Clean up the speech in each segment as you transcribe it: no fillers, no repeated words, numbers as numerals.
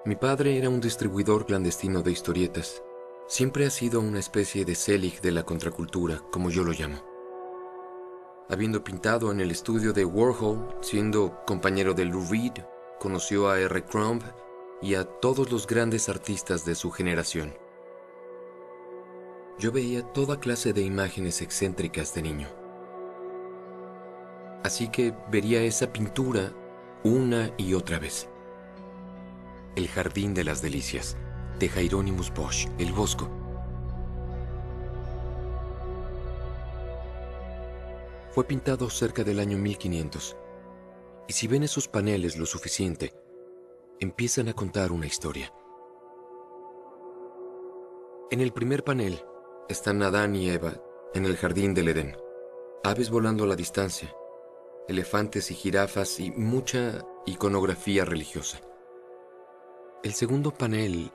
Mi padre era un distribuidor clandestino de historietas. Siempre ha sido una especie de Selig de la contracultura, como yo lo llamo. Habiendo pintado en el estudio de Warhol, siendo compañero de Lou Reed, conoció a R. Crumb y a todos los grandes artistas de su generación. Yo veía toda clase de imágenes excéntricas de niño. Así que vería esa pintura una y otra vez. El Jardín de las Delicias, de Hieronymus Bosch, El Bosco. Fue pintado cerca del año 1500. Y si ven esos paneles lo suficiente, empiezan a contar una historia. En el primer panel están Adán y Eva en el jardín del Edén. Aves volando a la distancia, elefantes y jirafas y mucha iconografía religiosa. El segundo panel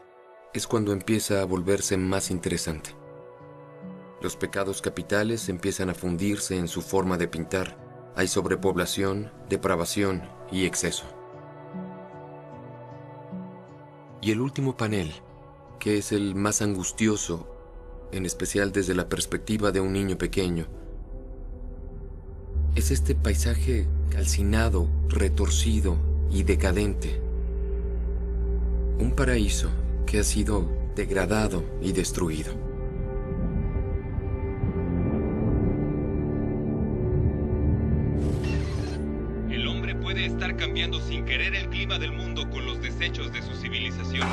es cuando empieza a volverse más interesante. Los pecados capitales empiezan a fundirse en su forma de pintar. Hay sobrepoblación, depravación y exceso. Y el último panel, que es el más angustioso, en especial desde la perspectiva de un niño pequeño, es este paisaje calcinado, retorcido y decadente. Un paraíso que ha sido degradado y destruido. El hombre puede estar cambiando sin querer el clima del mundo con los desechos de su civilización.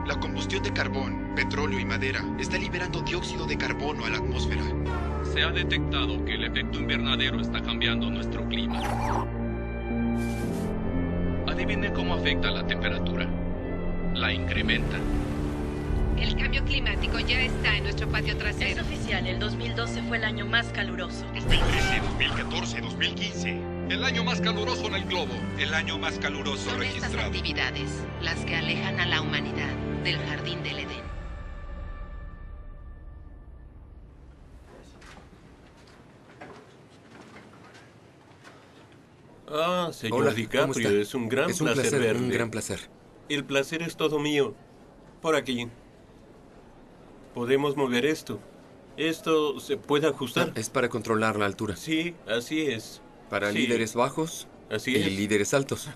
La combustión de carbón, petróleo y madera está liberando dióxido de carbono a la atmósfera. Se ha detectado que el efecto invernadero está cambiando nuestro clima. Adivine cómo afecta la temperatura. La incrementa. El cambio climático ya está en nuestro patio trasero. Es oficial, el 2012 fue el año más caluroso. 2013, 2014, 2015. El año más caluroso en el globo. El año más caluroso Son estas registrado. actividades las que alejan a la humanidad del jardín del Edén. Ah, señor Hola, ¿cómo DiCaprio, está? es un gran Es un placer placer, verle. un gran placer. El placer es todo mío. Por aquí. Podemos mover esto. ¿Esto se puede ajustar? Es para controlar la altura. Sí, así es. Para Sí, líderes bajos Así y es. líderes altos.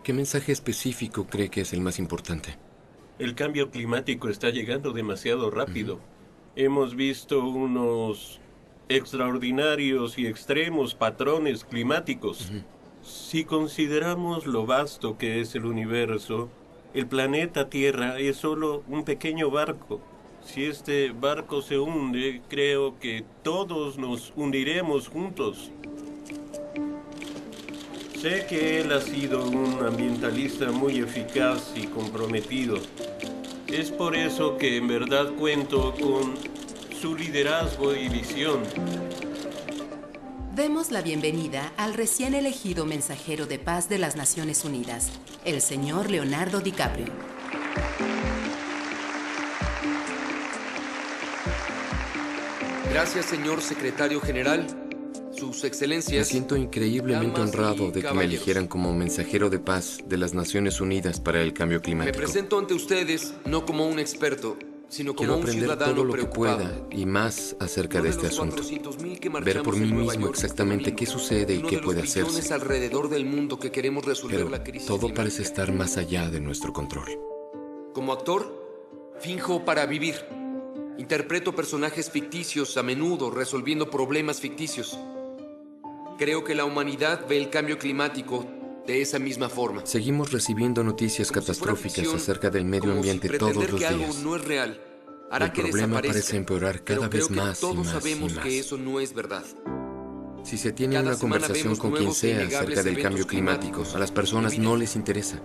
¿Qué mensaje específico cree que es el más importante? El cambio climático está llegando demasiado rápido. Hemos visto unos extraordinarios y extremos patrones climáticos. Si consideramos lo vasto que es el universo, el planeta Tierra es solo un pequeño barco. Si este barco se hunde, creo que todos nos hundiremos juntos. Sé que él ha sido un ambientalista muy eficaz y comprometido. Es por eso que en verdad cuento con su liderazgo y visión. Demos la bienvenida al recién elegido mensajero de paz de las Naciones Unidas, el señor Leonardo DiCaprio. Gracias, señor secretario general. Sus excelencias. Me siento increíblemente damas y honrado de que me caballeros. eligieran como mensajero de paz de las Naciones Unidas para el cambio Me climático. presento ante ustedes no como un experto, sino como Quiero un aprender ciudadano todo lo que preocupado. pueda y más acerca Uno de este los asunto. 400,000 que Ver marchamos por en mí Nueva mismo York este exactamente domingo. qué sucede y Uno qué de los puede billones hacerse. alrededor del mundo que queremos resolver Pero la crisis todo climática. parece estar más allá de nuestro control. Como actor, finjo para vivir. Interpreto personajes ficticios a menudo, resolviendo problemas ficticios. Creo que la humanidad ve el cambio climático de esa misma forma. Seguimos recibiendo noticias Como si fuera catastróficas ficción, acerca del medio como si ambiente pretender todos los que algo días. no es real hará El que problema desaparezca. parece empeorar cada Pero creo vez que más y todos más y sabemos más. que eso no es verdad. Si se tiene Cada una semana conversación vemos con quien nuevos e sea innegables acerca del eventos cambio climático, climáticos. a las personas no Evidente. les interesa.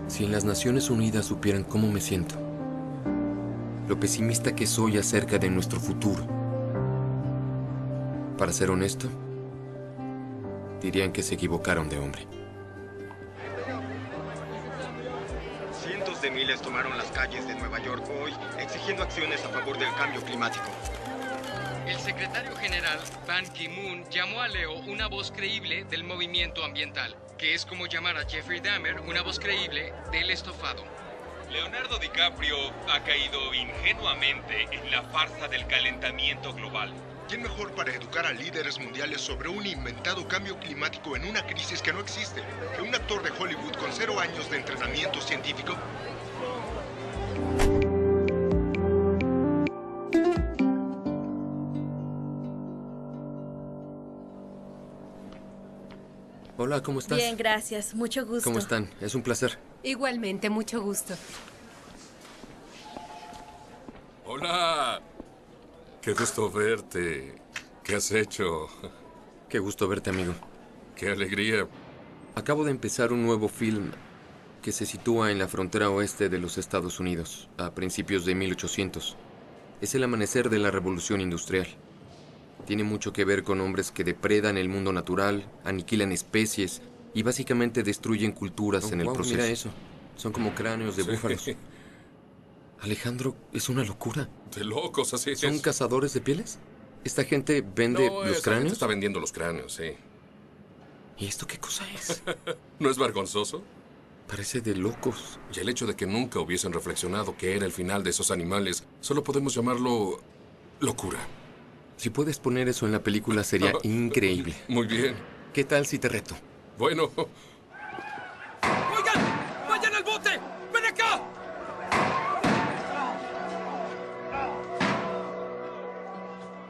Si en las Naciones Unidas supieran cómo me siento, lo pesimista que soy acerca de nuestro futuro, para ser honesto, dirían que se equivocaron de hombre. Cientos de miles tomaron las calles de Nueva York hoy, exigiendo acciones a favor del cambio climático. El secretario general Ban Ki-moon llamó a Leo una voz creíble del movimiento ambiental, que es como llamar a Jeffrey Dahmer una voz creíble del estofado. Leonardo DiCaprio ha caído ingenuamente en la farsa del calentamiento global. ¿Quién mejor para educar a líderes mundiales sobre un inventado cambio climático en una crisis que no existe que un actor de Hollywood con 0 años de entrenamiento científico? Hola, ¿cómo estás? Bien, gracias. Mucho gusto. ¿Cómo están? Es un placer. Igualmente, mucho gusto. Hola. Qué gusto verte. ¿Qué has hecho? Qué gusto verte, amigo. Qué alegría. Acabo de empezar un nuevo film que se sitúa en la frontera oeste de los Estados Unidos, a principios de 1800. Es el amanecer de la Revolución Industrial. Tiene mucho que ver con hombres que depredan el mundo natural, aniquilan especies y básicamente destruyen culturas en el proceso. Mira eso. Son como cráneos de búfalos. Alejandro, es una locura. De locos, así es. ¿Son cazadores de pieles? ¿Esta gente vende los cráneos? Está vendiendo los cráneos, sí. ¿Y esto qué cosa es? ¿No es vergonzoso? Parece de locos. Y el hecho de que nunca hubiesen reflexionado que era el final de esos animales, solo podemos llamarlo locura. Si puedes poner eso en la película sería increíble. Muy bien. ¿Qué tal si te reto? Bueno. ¡Oigan! ¡Vayan al bote! ¡Ven acá!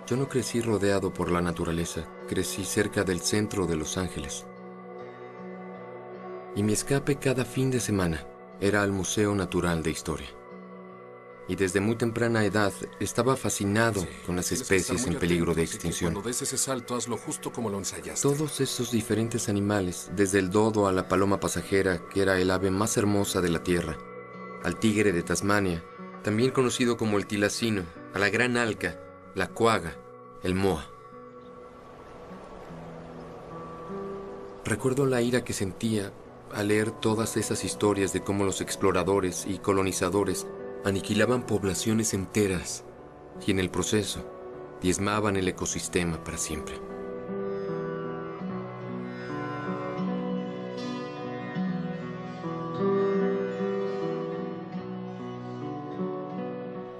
Yo no crecí rodeado por la naturaleza. Crecí cerca del centro de Los Ángeles. Y mi escape cada fin de semana era al Museo Natural de Historia. Y desde muy temprana edad estaba fascinado con las especies en peligro de extinción. Cuando des ese salto, hazlo justo como lo ensayaste. Todos esos diferentes animales, desde el dodo a la paloma pasajera, que era el ave más hermosa de la tierra, al tigre de Tasmania, también conocido como el tilacino, a la gran alca, la coaga, el moa. Recuerdo la ira que sentía al leer todas esas historias de cómo los exploradores y colonizadores aniquilaban poblaciones enteras y en el proceso diezmaban el ecosistema para siempre.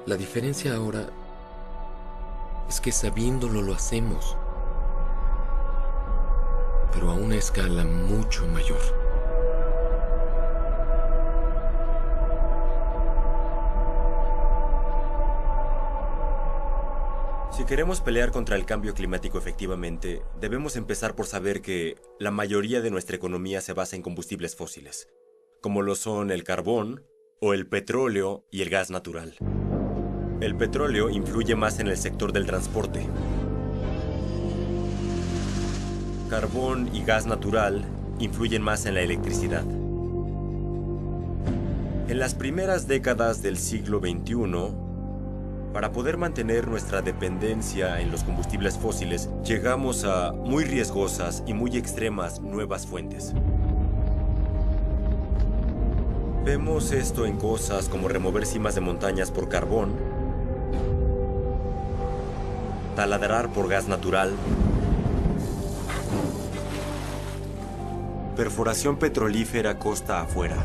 La diferencia ahora es que sabiéndolo lo hacemos, pero a una escala mucho mayor. Si queremos pelear contra el cambio climático efectivamente, debemos empezar por saber que la mayoría de nuestra economía se basa en combustibles fósiles, como lo son el carbón o el petróleo y el gas natural. El petróleo influye más en el sector del transporte. Carbón y gas natural influyen más en la electricidad. En las primeras décadas del siglo XXI, para poder mantener nuestra dependencia en los combustibles fósiles, llegamos a muy riesgosas y muy extremas nuevas fuentes. Vemos esto en cosas como remover cimas de montañas por carbón, taladrar por gas natural, perforación petrolífera costa afuera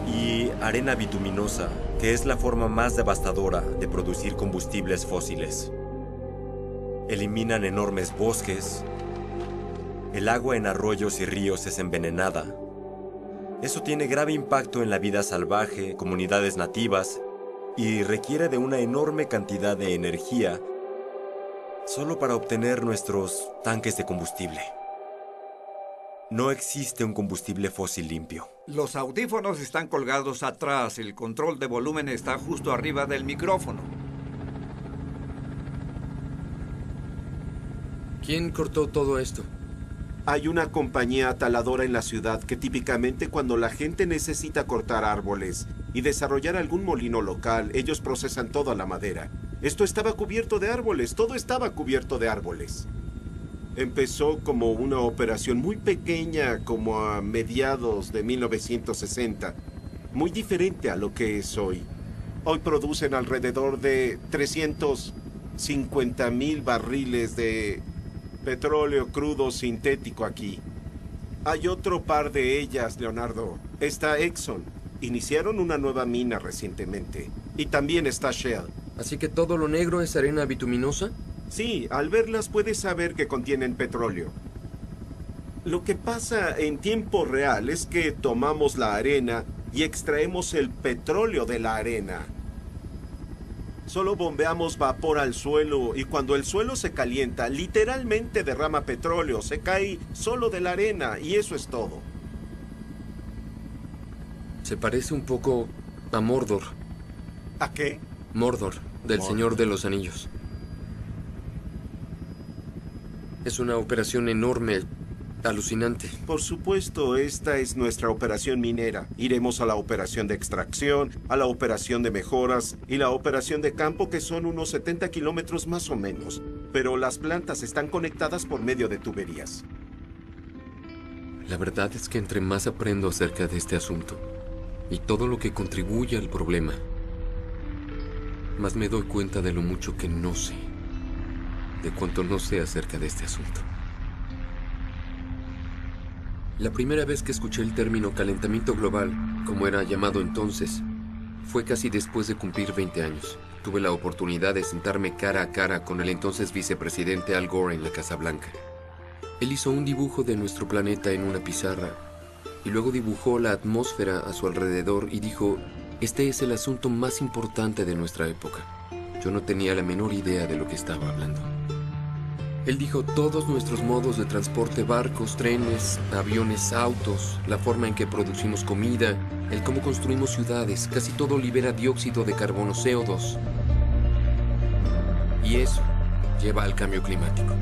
y arena bituminosa, que es la forma más devastadora de producir combustibles fósiles. Eliminan enormes bosques, el agua en arroyos y ríos es envenenada. Eso tiene grave impacto en la vida salvaje, comunidades nativas, y requiere de una enorme cantidad de energía solo para obtener nuestros tanques de combustible. No existe un combustible fósil limpio. Los audífonos están colgados atrás. El control de volumen está justo arriba del micrófono. ¿Quién cortó todo esto? Hay una compañía taladora en la ciudad que típicamente cuando la gente necesita cortar árboles y desarrollar algún molino local, ellos procesan toda la madera. Esto estaba cubierto de árboles, todo estaba cubierto de árboles. Empezó como una operación muy pequeña, como a mediados de 1960. Muy diferente a lo que es hoy. Hoy producen alrededor de 350,000 barriles de petróleo crudo sintético aquí. Hay otro par de ellas, Leonardo. Está Exxon. Iniciaron una nueva mina recientemente. Y también está Shell. ¿Así que todo lo negro es arena bituminosa? Sí, al verlas puedes saber que contienen petróleo. Lo que pasa en tiempo real es que tomamos la arena y extraemos el petróleo de la arena. Solo bombeamos vapor al suelo y cuando el suelo se calienta, literalmente derrama petróleo, se cae solo de la arena y eso es todo. Se parece un poco a Mordor. ¿A qué? Mordor, del Mordor. Señor de los Anillos. Es una operación enorme, alucinante. Por supuesto, esta es nuestra operación minera. Iremos a la operación de extracción, a la operación de mejoras y la operación de campo, que son unos 70 kilómetros más o menos. Pero las plantas están conectadas por medio de tuberías. La verdad es que entre más aprendo acerca de este asunto y todo lo que contribuye al problema, más me doy cuenta de lo mucho que no sé, de cuánto no sé acerca de este asunto. La primera vez que escuché el término calentamiento global, como era llamado entonces, fue casi después de cumplir 20 años. Tuve la oportunidad de sentarme cara a cara con el entonces vicepresidente Al Gore en la Casa Blanca. Él hizo un dibujo de nuestro planeta en una pizarra y luego dibujó la atmósfera a su alrededor y dijo: este es el asunto más importante de nuestra época. Yo no tenía la menor idea de lo que estaba hablando. Él dijo: todos nuestros modos de transporte, barcos, trenes, aviones, autos, la forma en que producimos comida, el cómo construimos ciudades, casi todo libera dióxido de carbono, CO2. Y eso lleva al cambio climático.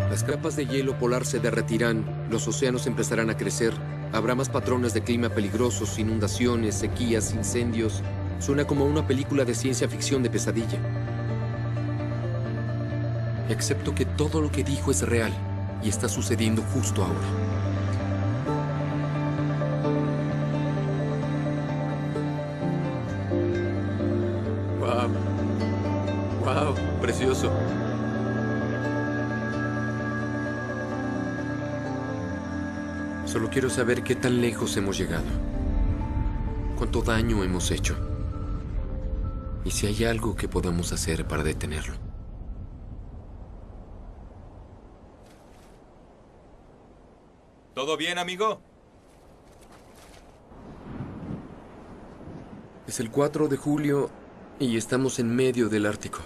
Las capas de hielo polar se derretirán, los océanos empezarán a crecer, habrá más patrones de clima peligrosos, inundaciones, sequías, incendios. Suena como una película de ciencia ficción de pesadilla. Excepto que todo lo que dijo es real y está sucediendo justo ahora. ¡Wow! ¡Wow! ¡Precioso! Solo quiero saber qué tan lejos hemos llegado. Cuánto daño hemos hecho. Y si hay algo que podamos hacer para detenerlo. ¿Todo bien, amigo? Es el 4 de julio y estamos en medio del Ártico.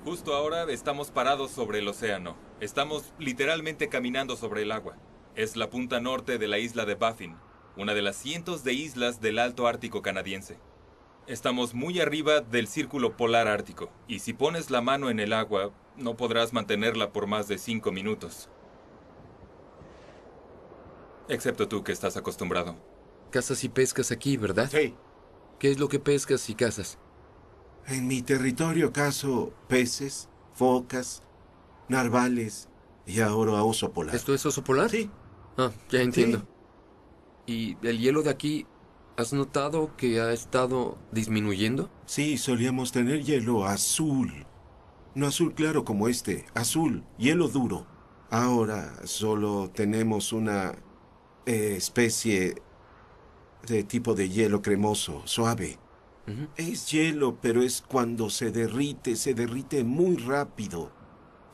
Justo ahora estamos parados sobre el océano. Estamos literalmente caminando sobre el agua. Es la punta norte de la isla de Baffin, una de las cientos de islas del Alto Ártico canadiense. Estamos muy arriba del Círculo Polar Ártico, y si pones la mano en el agua, no podrás mantenerla por más de 5 minutos. Excepto tú, que estás acostumbrado. Cazas y pescas aquí, ¿verdad? Sí. ¿Qué es lo que pescas y cazas? En mi territorio cazo peces, focas, narvales y ahora oso polar. ¿Esto es oso polar? Sí. Ah, ya entiendo. Sí. ¿Y el hielo de aquí, has notado que ha estado disminuyendo? Sí, solíamos tener hielo azul. No azul claro como este, azul, hielo duro. Ahora solo tenemos una especie de tipo de hielo cremoso, suave. Es hielo, pero es cuando se derrite muy rápido.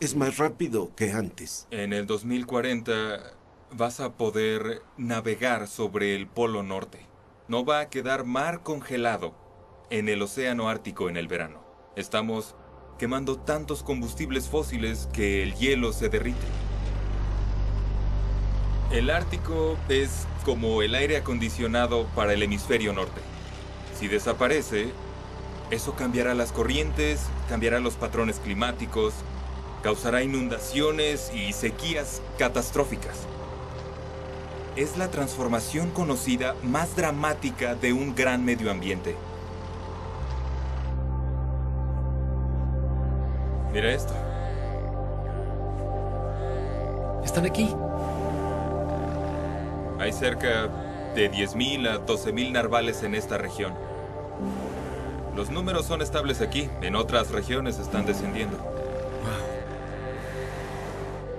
Es más rápido que antes. En el 2040 vas a poder navegar sobre el Polo Norte. No va a quedar mar congelado en el Océano Ártico en el verano. Estamos quemando tantos combustibles fósiles que el hielo se derrite. El Ártico es como el aire acondicionado para el hemisferio norte. Si desaparece, eso cambiará las corrientes, cambiará los patrones climáticos, causará inundaciones y sequías catastróficas. Es la transformación conocida más dramática de un gran medio ambiente. Mira esto. Están aquí. Hay cerca de 10,000 a 12,000 narvales en esta región. Los números son estables aquí. En otras regiones están descendiendo.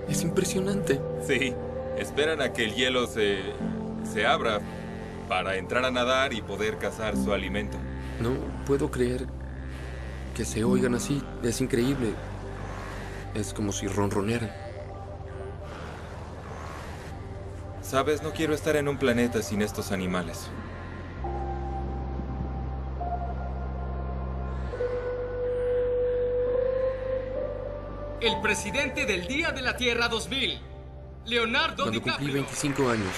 Es impresionante. Sí, esperan a que el hielo se abra para entrar a nadar y poder cazar su alimento. No puedo creer que se oigan así. Es increíble. Es como si ronronearan. Sabes, no quiero estar en un planeta sin estos animales. El presidente del Día de la Tierra 2000, Leonardo Cuando DiCaprio. cumplí 25 años,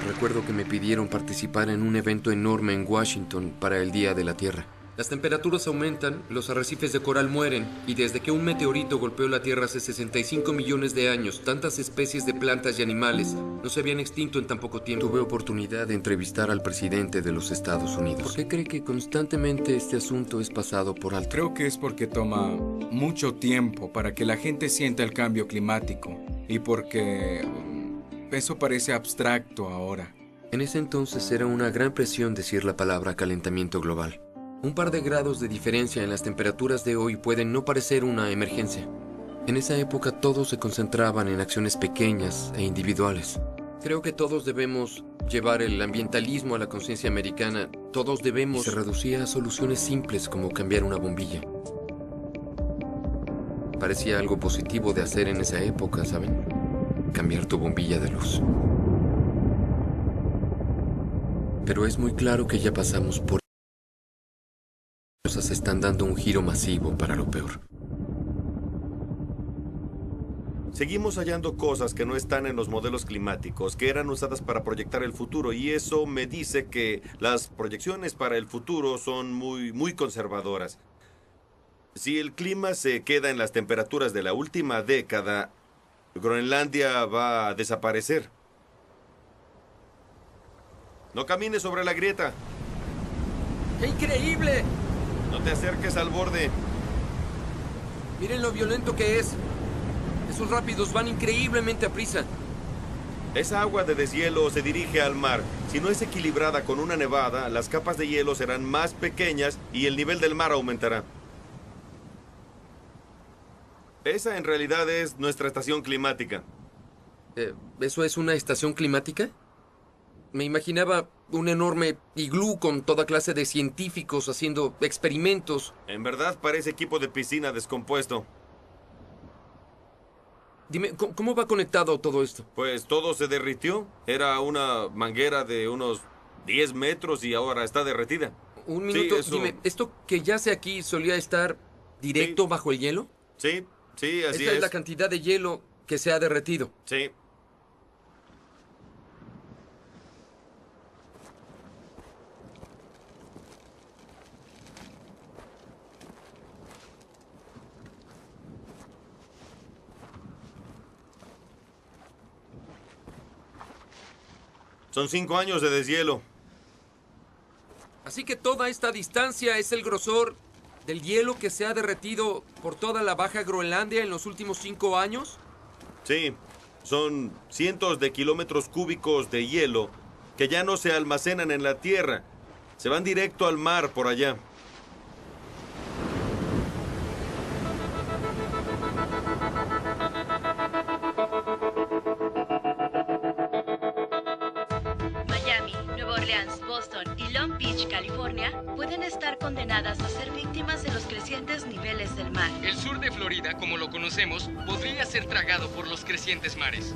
recuerdo que me pidieron participar en un evento enorme en Washington para el Día de la Tierra. Las temperaturas aumentan, los arrecifes de coral mueren, y desde que un meteorito golpeó la Tierra hace 65 millones de años, tantas especies de plantas y animales no se habían extinto en tan poco tiempo. Tuve oportunidad de entrevistar al presidente de los Estados Unidos. ¿Por qué cree que constantemente este asunto es pasado por alto? Creo que es porque toma mucho tiempo para que la gente sienta el cambio climático y porque eso parece abstracto ahora. En ese entonces era una gran presión decir la palabra calentamiento global. Un par de grados de diferencia en las temperaturas de hoy pueden no parecer una emergencia. En esa época todos se concentraban en acciones pequeñas e individuales. Creo que todos debemos llevar el ambientalismo a la conciencia americana. Todos debemos... Se reducía a soluciones simples como cambiar una bombilla. Parecía algo positivo de hacer en esa época, ¿saben? Cambiar tu bombilla de luz. Pero es muy claro que ya pasamos por... Las cosas están dando un giro masivo para lo peor. Seguimos hallando cosas que no están en los modelos climáticos, que eran usadas para proyectar el futuro, y eso me dice que las proyecciones para el futuro son muy conservadoras. Si el clima se queda en las temperaturas de la última década, Groenlandia va a desaparecer. No camines sobre la grieta. ¡Qué increíble! No te acerques al borde. Miren lo violento que es. Esos rápidos van increíblemente a prisa. Esa agua de deshielo se dirige al mar. Si no es equilibrada con una nevada, las capas de hielo serán más pequeñas y el nivel del mar aumentará. Esa en realidad es nuestra estación climática. ¿Eso es una estación climática? Me imaginaba un enorme iglú con toda clase de científicos haciendo experimentos. En verdad parece equipo de piscina descompuesto. Dime, ¿cómo va conectado todo esto? Pues todo se derritió. Era una manguera de unos 10 metros y ahora está derretida. Un minuto, Sí, eso... dime, ¿esto que yace aquí solía estar directo bajo el hielo? Sí, así es. Esta es la cantidad de hielo que se ha derretido. Sí. Son 5 años de deshielo. Así que toda esta distancia es el grosor del hielo que se ha derretido por toda la Baja Groenlandia en los últimos 5 años. Sí, son cientos de kilómetros cúbicos de hielo que ya no se almacenan en la tierra. Se van directo al mar por allá. Miami, Nueva Orleans, Boston y Long Beach, California, pueden estar condenadas a ser víctimas de los crecientes niveles del mar. El sur de Florida, como lo conocemos, podría ser tragado por los crecientes mares.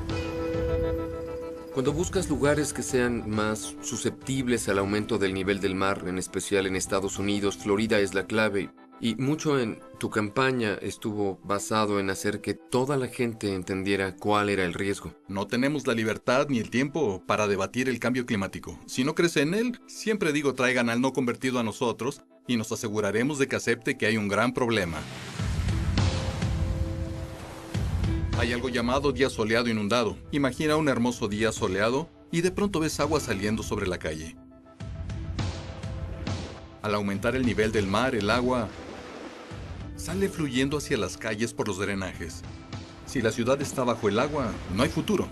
Cuando buscas lugares que sean más susceptibles al aumento del nivel del mar, en especial en Estados Unidos, Florida es la clave. Y mucho en tu campaña estuvo basado en hacer que toda la gente entendiera cuál era el riesgo. No tenemos la libertad ni el tiempo para debatir el cambio climático. Si no crece en él, siempre digo traigan al no convertido a nosotros y nos aseguraremos de que acepte que hay un gran problema. Hay algo llamado día soleado inundado. Imagina un hermoso día soleado y de pronto ves agua saliendo sobre la calle. Al aumentar el nivel del mar, el agua sale fluyendo hacia las calles por los drenajes. Si la ciudad está bajo el agua, no hay futuro.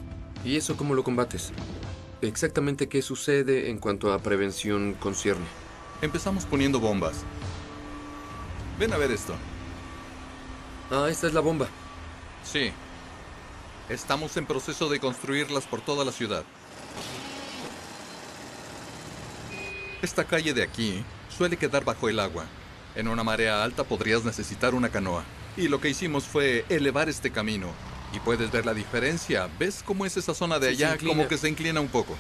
¿Y eso cómo lo combates? Exactamente qué sucede en cuanto a prevención concierne. Empezamos poniendo bombas. Ven a ver esto. Ah, esta es la bomba. Sí. Estamos en proceso de construirlas por toda la ciudad. Esta calle de aquí suele quedar bajo el agua. En una marea alta podrías necesitar una canoa. Y lo que hicimos fue elevar este camino. Y puedes ver la diferencia. ¿Ves cómo es esa zona de allá? Como que se inclina un poco.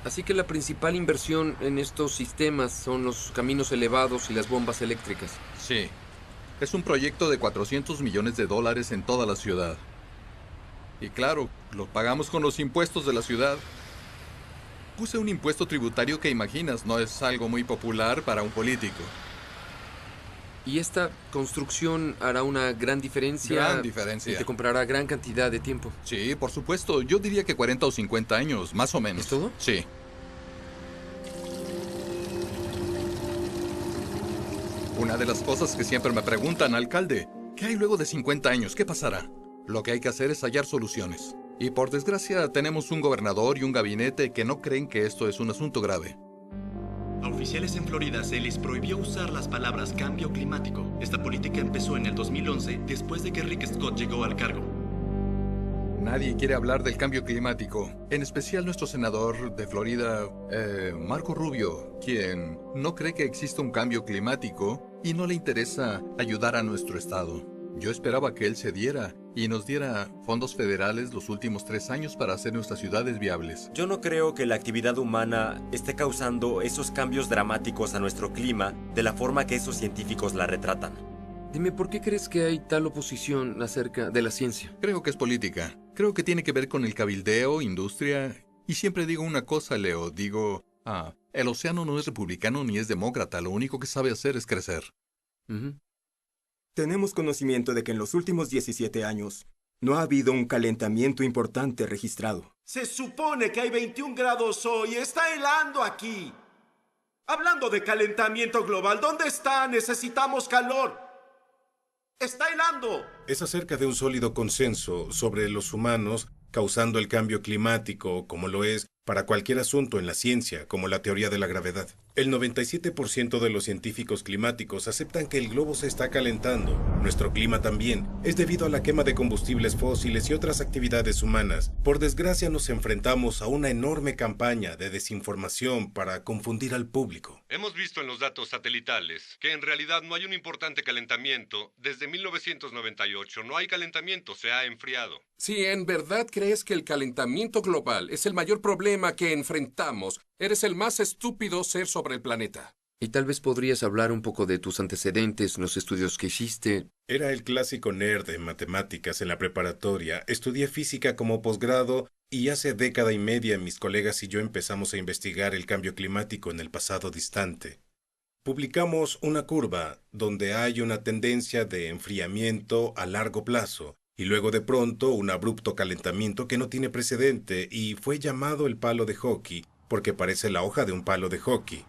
Así que la principal inversión en estos sistemas son los caminos elevados y las bombas eléctricas. Sí. Es un proyecto de $400 millones en toda la ciudad. Y claro, lo pagamos con los impuestos de la ciudad. Puse un impuesto tributario que imaginas, no es algo muy popular para un político. Y esta construcción hará una gran diferencia. Gran diferencia. Y te comprará gran cantidad de tiempo. Sí, por supuesto. Yo diría que 40 o 50 años, más o menos. ¿Es todo? Sí. Una de las cosas que siempre me preguntan, alcalde, ¿qué hay luego de 50 años? ¿Qué pasará? Lo que hay que hacer es hallar soluciones. Y por desgracia tenemos un gobernador y un gabinete que no creen que esto es un asunto grave. A oficiales en Florida se les prohibió usar las palabras cambio climático. Esta política empezó en el 2011, después de que Rick Scott llegó al cargo. Nadie quiere hablar del cambio climático, en especial nuestro senador de Florida, Marco Rubio, quien no cree que exista un cambio climático y no le interesa ayudar a nuestro estado. Yo esperaba que él cediera y nos diera fondos federales los últimos 3 años para hacer nuestras ciudades viables. Yo no creo que la actividad humana esté causando esos cambios dramáticos a nuestro clima de la forma que esos científicos la retratan. Dime, ¿por qué crees que hay tal oposición acerca de la ciencia? Creo que es política. Creo que tiene que ver con el cabildeo, industria. Y siempre digo una cosa, Leo. Digo, el océano no es republicano ni es demócrata. Lo único que sabe hacer es crecer. Tenemos conocimiento de que en los últimos 17 años no ha habido un calentamiento importante registrado. Se supone que hay 21 grados hoy. Está helando aquí. Hablando de calentamiento global, ¿dónde está? Necesitamos calor. ¡Está helando! Es acerca de un sólido consenso sobre los humanos causando el cambio climático, como lo es para cualquier asunto en la ciencia, como la teoría de la gravedad. El 97% de los científicos climáticos aceptan que el globo se está calentando. Nuestro clima también. Es debido a la quema de combustibles fósiles y otras actividades humanas. Por desgracia nos enfrentamos a una enorme campaña de desinformación para confundir al público. Hemos visto en los datos satelitales que en realidad no hay un importante calentamiento. Desde 1998 no hay calentamiento, se ha enfriado. Si en verdad crees que el calentamiento global es el mayor problema que enfrentamos, eres el más estúpido ser sobre el planeta. Y tal vez podrías hablar un poco de tus antecedentes, los estudios que hiciste. Era el clásico nerd en matemáticas en la preparatoria. Estudié física como posgrado y hace década y media mis colegas y yo empezamos a investigar el cambio climático en el pasado distante. Publicamos una curva donde hay una tendencia de enfriamiento a largo plazo y luego de pronto un abrupto calentamiento que no tiene precedente y fue llamado el palo de hockey porque parece la hoja de un palo de hockey.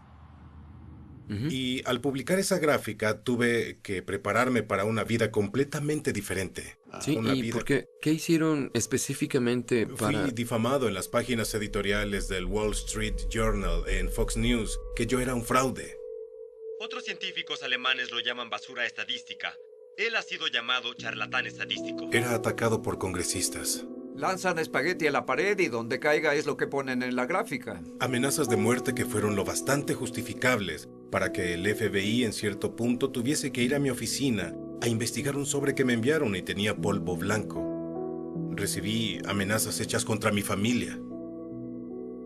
Y al publicar esa gráfica tuve que prepararme para una vida completamente diferente. Sí, ¿y por qué? ¿Qué hicieron específicamente para...? Fui difamado en las páginas editoriales del Wall Street Journal, en Fox News, que yo era un fraude. Otros científicos alemanes lo llaman basura estadística. Él ha sido llamado charlatán estadístico. Era atacado por congresistas. Lanzan espagueti a la pared y donde caiga es lo que ponen en la gráfica. Amenazas de muerte que fueron lo bastante justificables para que el FBI en cierto punto tuviese que ir a mi oficina a investigar un sobre que me enviaron y tenía polvo blanco. Recibí amenazas hechas contra mi familia.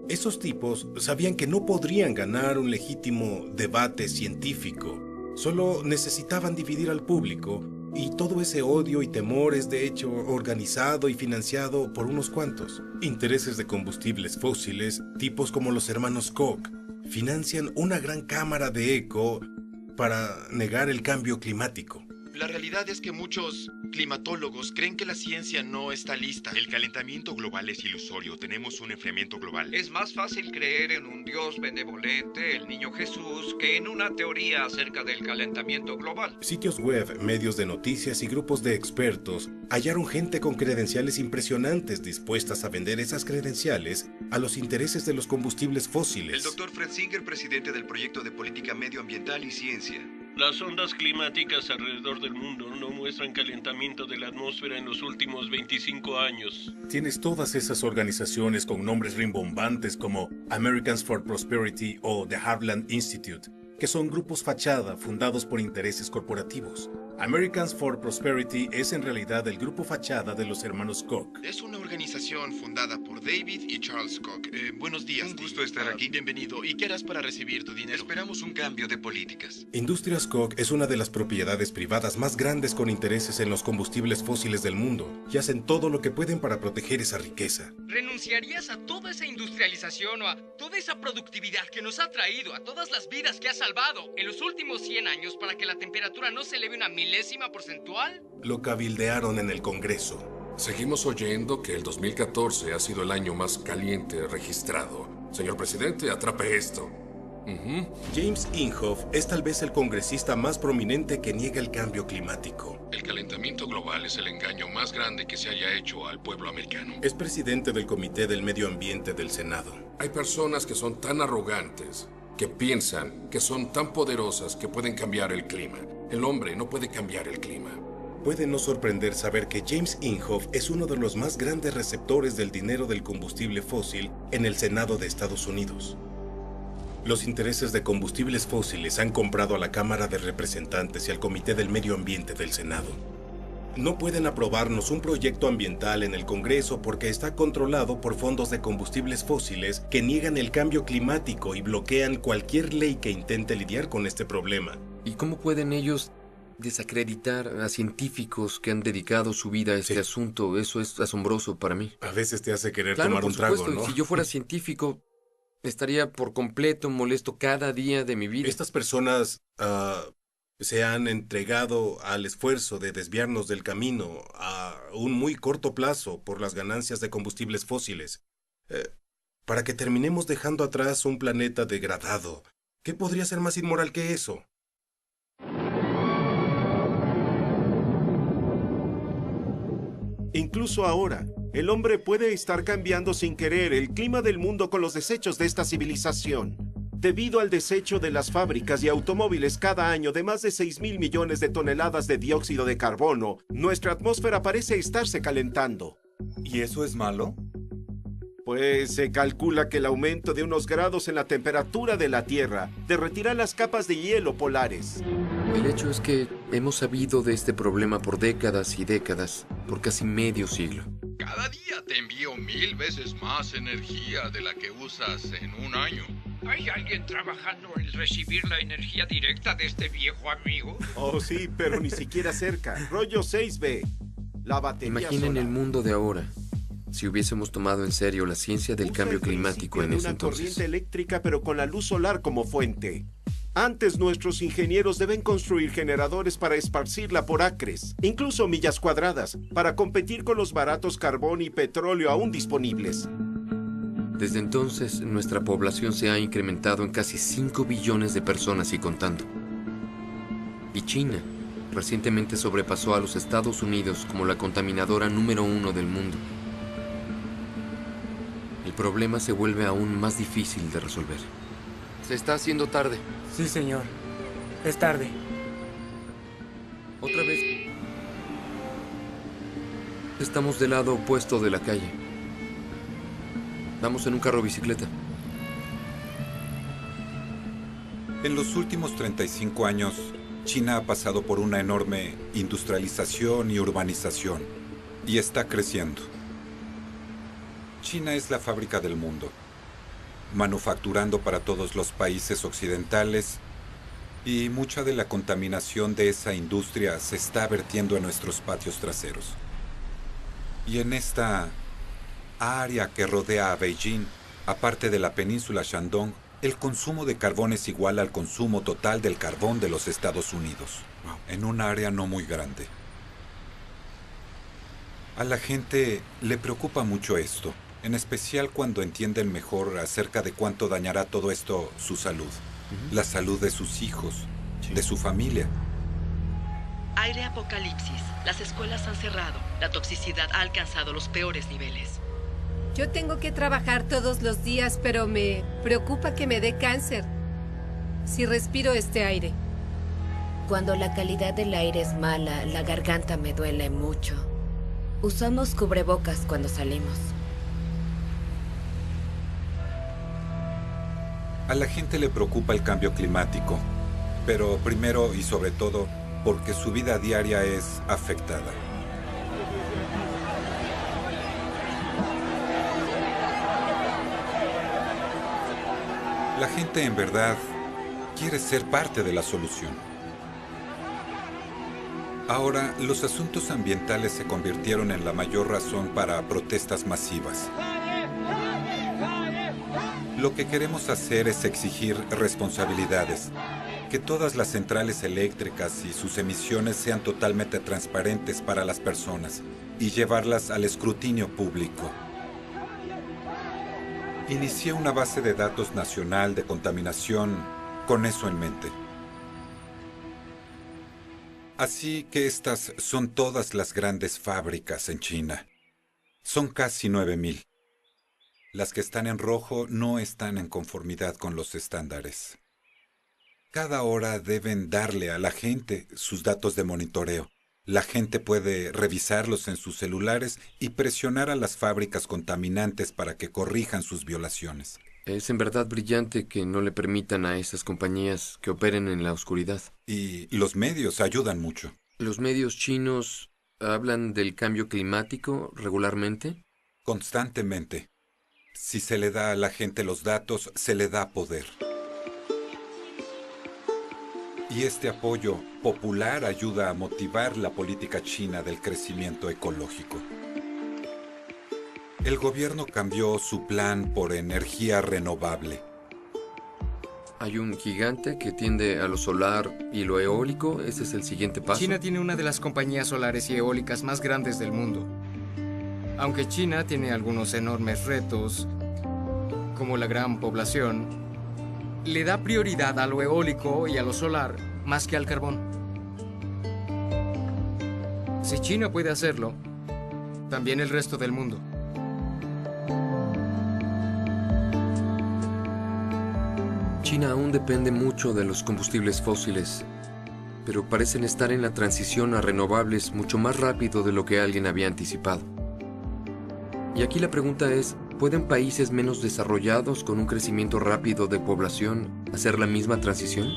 Esos tipos sabían que no podrían ganar un legítimo debate científico. Solo necesitaban dividir al público. Y todo ese odio y temor es de hecho organizado y financiado por unos cuantos. Intereses de combustibles fósiles, tipos como los hermanos Koch, financian una gran cámara de eco para negar el cambio climático. La realidad es que muchos climatólogos creen que la ciencia no está lista. El calentamiento global es ilusorio. Tenemos un enfriamiento global. Es más fácil creer en un Dios benevolente, el niño Jesús, que en una teoría acerca del calentamiento global. Sitios web, medios de noticias y grupos de expertos hallaron gente con credenciales impresionantes dispuestas a vender esas credenciales a los intereses de los combustibles fósiles. El doctor Fred Singer, presidente del proyecto de política medioambiental y ciencia. Las ondas climáticas alrededor del mundo no muestran calentamiento de la atmósfera en los últimos 25 años. Tienes todas esas organizaciones con nombres rimbombantes como Americans for Prosperity o The Heartland Institute, que son grupos fachada fundados por intereses corporativos. Americans for Prosperity es en realidad el grupo fachada de los hermanos Koch. Es una organización fundada por David y Charles Koch. Buenos días. Un gusto estar aquí. Bienvenido. ¿Y qué harás para recibir tu dinero? Esperamos un cambio de políticas. Industrias Koch es una de las propiedades privadas más grandes con intereses en los combustibles fósiles del mundo y hacen todo lo que pueden para proteger esa riqueza. ¿Renunciarías a toda esa industrialización o a toda esa productividad que nos ha traído, a todas las vidas que ha salvado en los últimos 100 años para que la temperatura no se eleve una milésima porcentual? Lo cabildearon en el Congreso. Seguimos oyendo que el 2014 ha sido el año más caliente registrado. Señor presidente, atrape esto. James Inhofe es tal vez el congresista más prominente que niega el cambio climático. El calentamiento global es el engaño más grande que se haya hecho al pueblo americano. Es presidente del Comité del Medio Ambiente del Senado. Hay personas que son tan arrogantes, que piensan que son tan poderosas que pueden cambiar el clima. El hombre no puede cambiar el clima. Puede no sorprender saber que James Inhofe es uno de los más grandes receptores del dinero del combustible fósil en el Senado de Estados Unidos. Los intereses de combustibles fósiles han comprado a la Cámara de Representantes y al Comité del Medio Ambiente del Senado. No pueden aprobarnos un proyecto ambiental en el Congreso porque está controlado por fondos de combustibles fósiles que niegan el cambio climático y bloquean cualquier ley que intente lidiar con este problema. ¿Y cómo pueden ellos desacreditar a científicos que han dedicado su vida a este asunto? Eso es asombroso para mí. A veces te hace querer tomar un trago, ¿no? Si yo fuera científico, estaría por completo molesto cada día de mi vida. Estas personas se han entregado al esfuerzo de desviarnos del camino a un muy corto plazo por las ganancias de combustibles fósiles, para que terminemos dejando atrás un planeta degradado. ¿Qué podría ser más inmoral que eso? Incluso ahora, el hombre puede estar cambiando sin querer el clima del mundo con los desechos de esta civilización. Debido al desecho de las fábricas y automóviles cada año de más de 6.000 millones de toneladas de dióxido de carbono, nuestra atmósfera parece estarse calentando. ¿Y eso es malo? Pues se calcula que el aumento de unos grados en la temperatura de la Tierra derretirá las capas de hielo polares. El hecho es que hemos sabido de este problema por décadas y décadas, por casi medio siglo. Cada día te envío 1000 veces más energía de la que usas en un año. ¿Hay alguien trabajando en recibir la energía directa de este viejo amigo? Oh, sí, pero ni siquiera cerca. Rollo 6B. La batería Imaginen solar. el mundo de ahora, si hubiésemos tomado en serio la ciencia del cambio climático en ese entonces. Una corriente eléctrica, pero con la luz solar como fuente. Antes, nuestros ingenieros deben construir generadores para esparcirla por acres, incluso millas cuadradas, para competir con los baratos carbón y petróleo aún disponibles. Desde entonces, nuestra población se ha incrementado en casi 5 billones de personas y contando. Y China recientemente sobrepasó a los Estados Unidos como la contaminadora número 1 del mundo. El problema se vuelve aún más difícil de resolver. Se está haciendo tarde. Sí, señor. Es tarde. Otra vez. Estamos del lado opuesto de la calle. Vamos en un carro bicicleta. En los últimos 35 años, China ha pasado por una enorme industrialización y urbanización, y está creciendo. China es la fábrica del mundo, manufacturando para todos los países occidentales, y mucha de la contaminación de esa industria se está vertiendo en nuestros patios traseros. Y en esta área que rodea a Beijing, aparte de la península Shandong, El consumo de carbón es igual al consumo total del carbón de los Estados Unidos, en un área no muy grande. A la gente le preocupa mucho esto, en especial cuando entienden mejor acerca de cuánto dañará todo esto su salud, la salud de sus hijos, de su familia. Aire apocalipsis. Las escuelas han cerrado. La toxicidad ha alcanzado los peores niveles. Yo tengo que trabajar todos los días, pero me preocupa que me dé cáncer si respiro este aire. Cuando la calidad del aire es mala, la garganta me duele mucho. Usamos cubrebocas cuando salimos. A la gente le preocupa el cambio climático, pero primero y sobre todo porque su vida diaria es afectada. La gente en verdad quiere ser parte de la solución. Ahora, los asuntos ambientales se convirtieron en la mayor razón para protestas masivas. Lo que queremos hacer es exigir responsabilidades, que todas las centrales eléctricas y sus emisiones sean totalmente transparentes para las personas y llevarlas al escrutinio público. Inicié una base de datos nacional de contaminación con eso en mente. Así que estas son todas las grandes fábricas en China. Son casi 9,000. Las que están en rojo no están en conformidad con los estándares. Cada hora deben darle a la gente sus datos de monitoreo. La gente puede revisarlos en sus celulares y presionar a las fábricas contaminantes para que corrijan sus violaciones. Es en verdad brillante que no le permitan a esas compañías que operen en la oscuridad. Y los medios ayudan mucho. ¿Los medios chinos hablan del cambio climático regularmente? Constantemente. Si se le da a la gente los datos, se le da poder. Y este apoyo popular ayuda a motivar la política china del crecimiento ecológico. El gobierno cambió su plan por energía renovable. Hay un gigante que tiende a lo solar y lo eólico. ¿Ese es el siguiente paso? China tiene una de las compañías solares y eólicas más grandes del mundo. Aunque China tiene algunos enormes retos, como la gran población, le da prioridad a lo eólico y a lo solar más que al carbón. Si China puede hacerlo, también el resto del mundo. China aún depende mucho de los combustibles fósiles, pero parecen estar en la transición a renovables mucho más rápido de lo que alguien había anticipado. Y aquí la pregunta es, ¿pueden países menos desarrollados con un crecimiento rápido de población hacer la misma transición?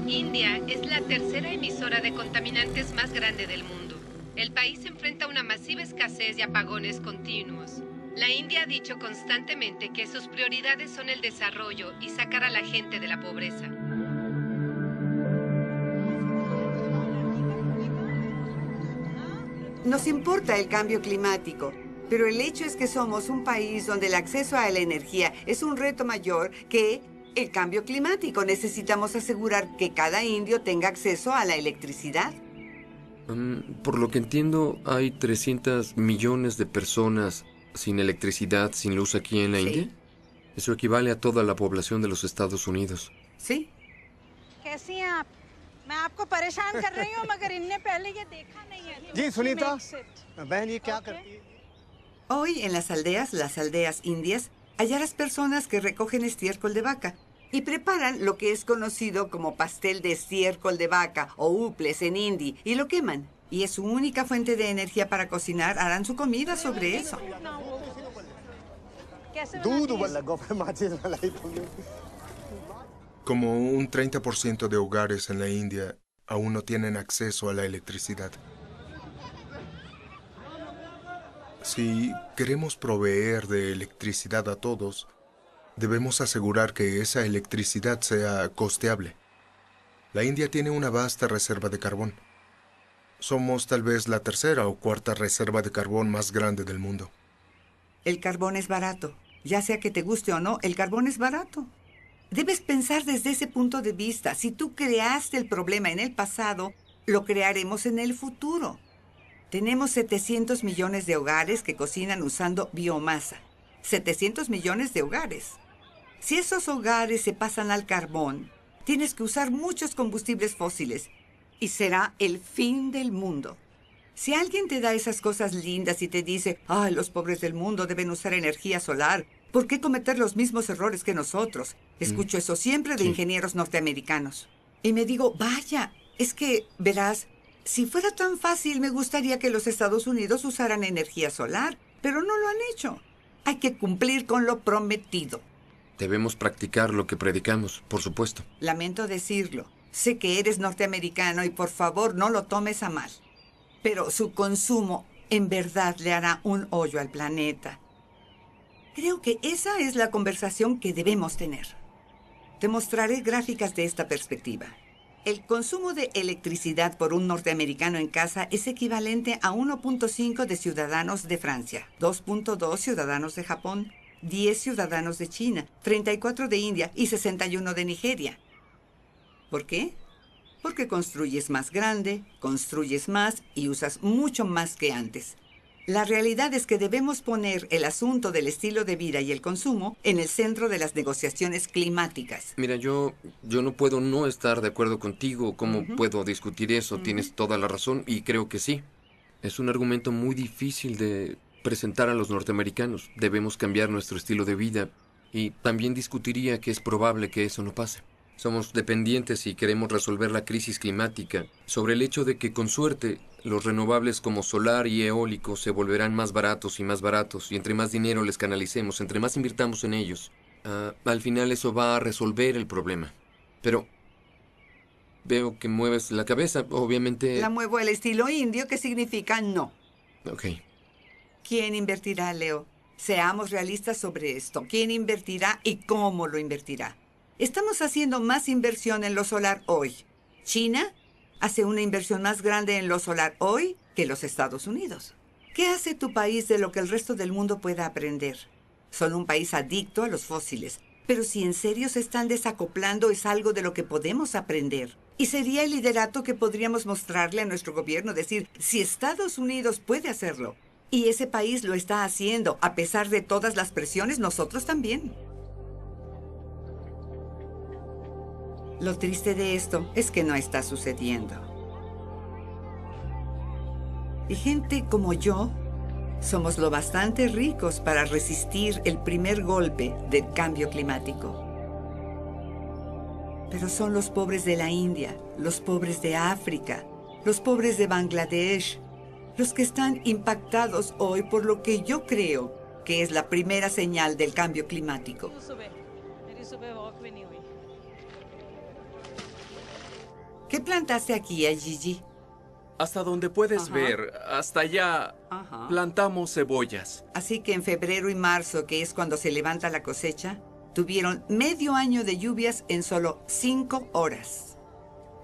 India es la tercera emisora de contaminantes más grande del mundo. El país enfrenta una masiva escasez y apagones continuos. La India ha dicho constantemente que sus prioridades son el desarrollo y sacar a la gente de la pobreza. Nos importa el cambio climático, pero el hecho es que somos un país donde el acceso a la energía es un reto mayor que el cambio climático. Necesitamos asegurar que cada indio tenga acceso a la electricidad. Por lo que entiendo, hay 300 millones de personas sin electricidad, sin luz aquí en la India. Eso equivale a toda la población de los Estados Unidos. Sí. Hoy en las aldeas indias, hallarás personas que recogen estiércol de vaca y preparan lo que es conocido como pastel de estiércol de vaca o uples en hindi y lo queman. Y es su única fuente de energía para cocinar. Harán su comida sobre eso. Como un 30% de hogares en la India aún no tienen acceso a la electricidad. Si queremos proveer de electricidad a todos, debemos asegurar que esa electricidad sea costeable. La India tiene una vasta reserva de carbón. Somos tal vez la tercera o cuarta reserva de carbón más grande del mundo. El carbón es barato. Ya sea que te guste o no, el carbón es barato. Debes pensar desde ese punto de vista. Si tú creaste el problema en el pasado, lo crearemos en el futuro. Tenemos 700 millones de hogares que cocinan usando biomasa. 700 millones de hogares. Si esos hogares se pasan al carbón, tienes que usar muchos combustibles fósiles y será el fin del mundo. Si alguien te da esas cosas lindas y te dice, ¡ay, los pobres del mundo deben usar energía solar! ¿Por qué cometer los mismos errores que nosotros? Escucho eso siempre de ingenieros norteamericanos. Y me digo, vaya, es que, verás, si fuera tan fácil, me gustaría que los Estados Unidos usaran energía solar, pero no lo han hecho. Hay que cumplir con lo prometido. Debemos practicar lo que predicamos, por supuesto. Lamento decirlo. Sé que eres norteamericano y por favor no lo tomes a mal. Pero su consumo en verdad le hará un hoyo al planeta. Creo que esa es la conversación que debemos tener. Te mostraré gráficas de esta perspectiva. El consumo de electricidad por un norteamericano en casa es equivalente a 1.5 de ciudadanos de Francia, 2.2 ciudadanos de Japón, 10 ciudadanos de China, 34 de India y 61 de Nigeria. ¿Por qué? Porque construyes más grande, construyes más y usas mucho más que antes. La realidad es que debemos poner el asunto del estilo de vida y el consumo en el centro de las negociaciones climáticas. Mira, yo no puedo no estar de acuerdo contigo. ¿Cómo puedo discutir eso? Tienes toda la razón y creo que sí. Es un argumento muy difícil de presentar a los norteamericanos. Debemos cambiar nuestro estilo de vida y también discutiría que es probable que eso no pase. Somos dependientes y queremos resolver la crisis climática sobre el hecho de que, con suerte, los renovables como solar y eólico se volverán más baratos y entre más dinero les canalicemos, entre más invirtamos en ellos, al final eso va a resolver el problema. Pero veo que mueves la cabeza, obviamente... La muevo al estilo indio, que significa no. Ok. ¿Quién invertirá, Leo? Seamos realistas sobre esto. ¿Quién invertirá y cómo lo invertirá? Estamos haciendo más inversión en lo solar hoy. China hace una inversión más grande en lo solar hoy que los Estados Unidos. ¿Qué hace tu país de lo que el resto del mundo pueda aprender? Son un país adicto a los fósiles, pero si en serio se están desacoplando es algo de lo que podemos aprender. Y sería el liderato que podríamos mostrarle a nuestro gobierno, decir, si Estados Unidos puede hacerlo, y ese país lo está haciendo, a pesar de todas las presiones, nosotros también. Lo triste de esto es que no está sucediendo. Y gente como yo somos lo bastante ricos para resistir el primer golpe del cambio climático. Pero son los pobres de la India, los pobres de África, los pobres de Bangladesh, los que están impactados hoy por lo que yo creo que es la primera señal del cambio climático. ¿Qué plantaste aquí, Gigi? Hasta donde puedes ver, hasta allá plantamos cebollas. Así que en febrero y marzo, que es cuando se levanta la cosecha, tuvieron medio año de lluvias en solo 5 horas.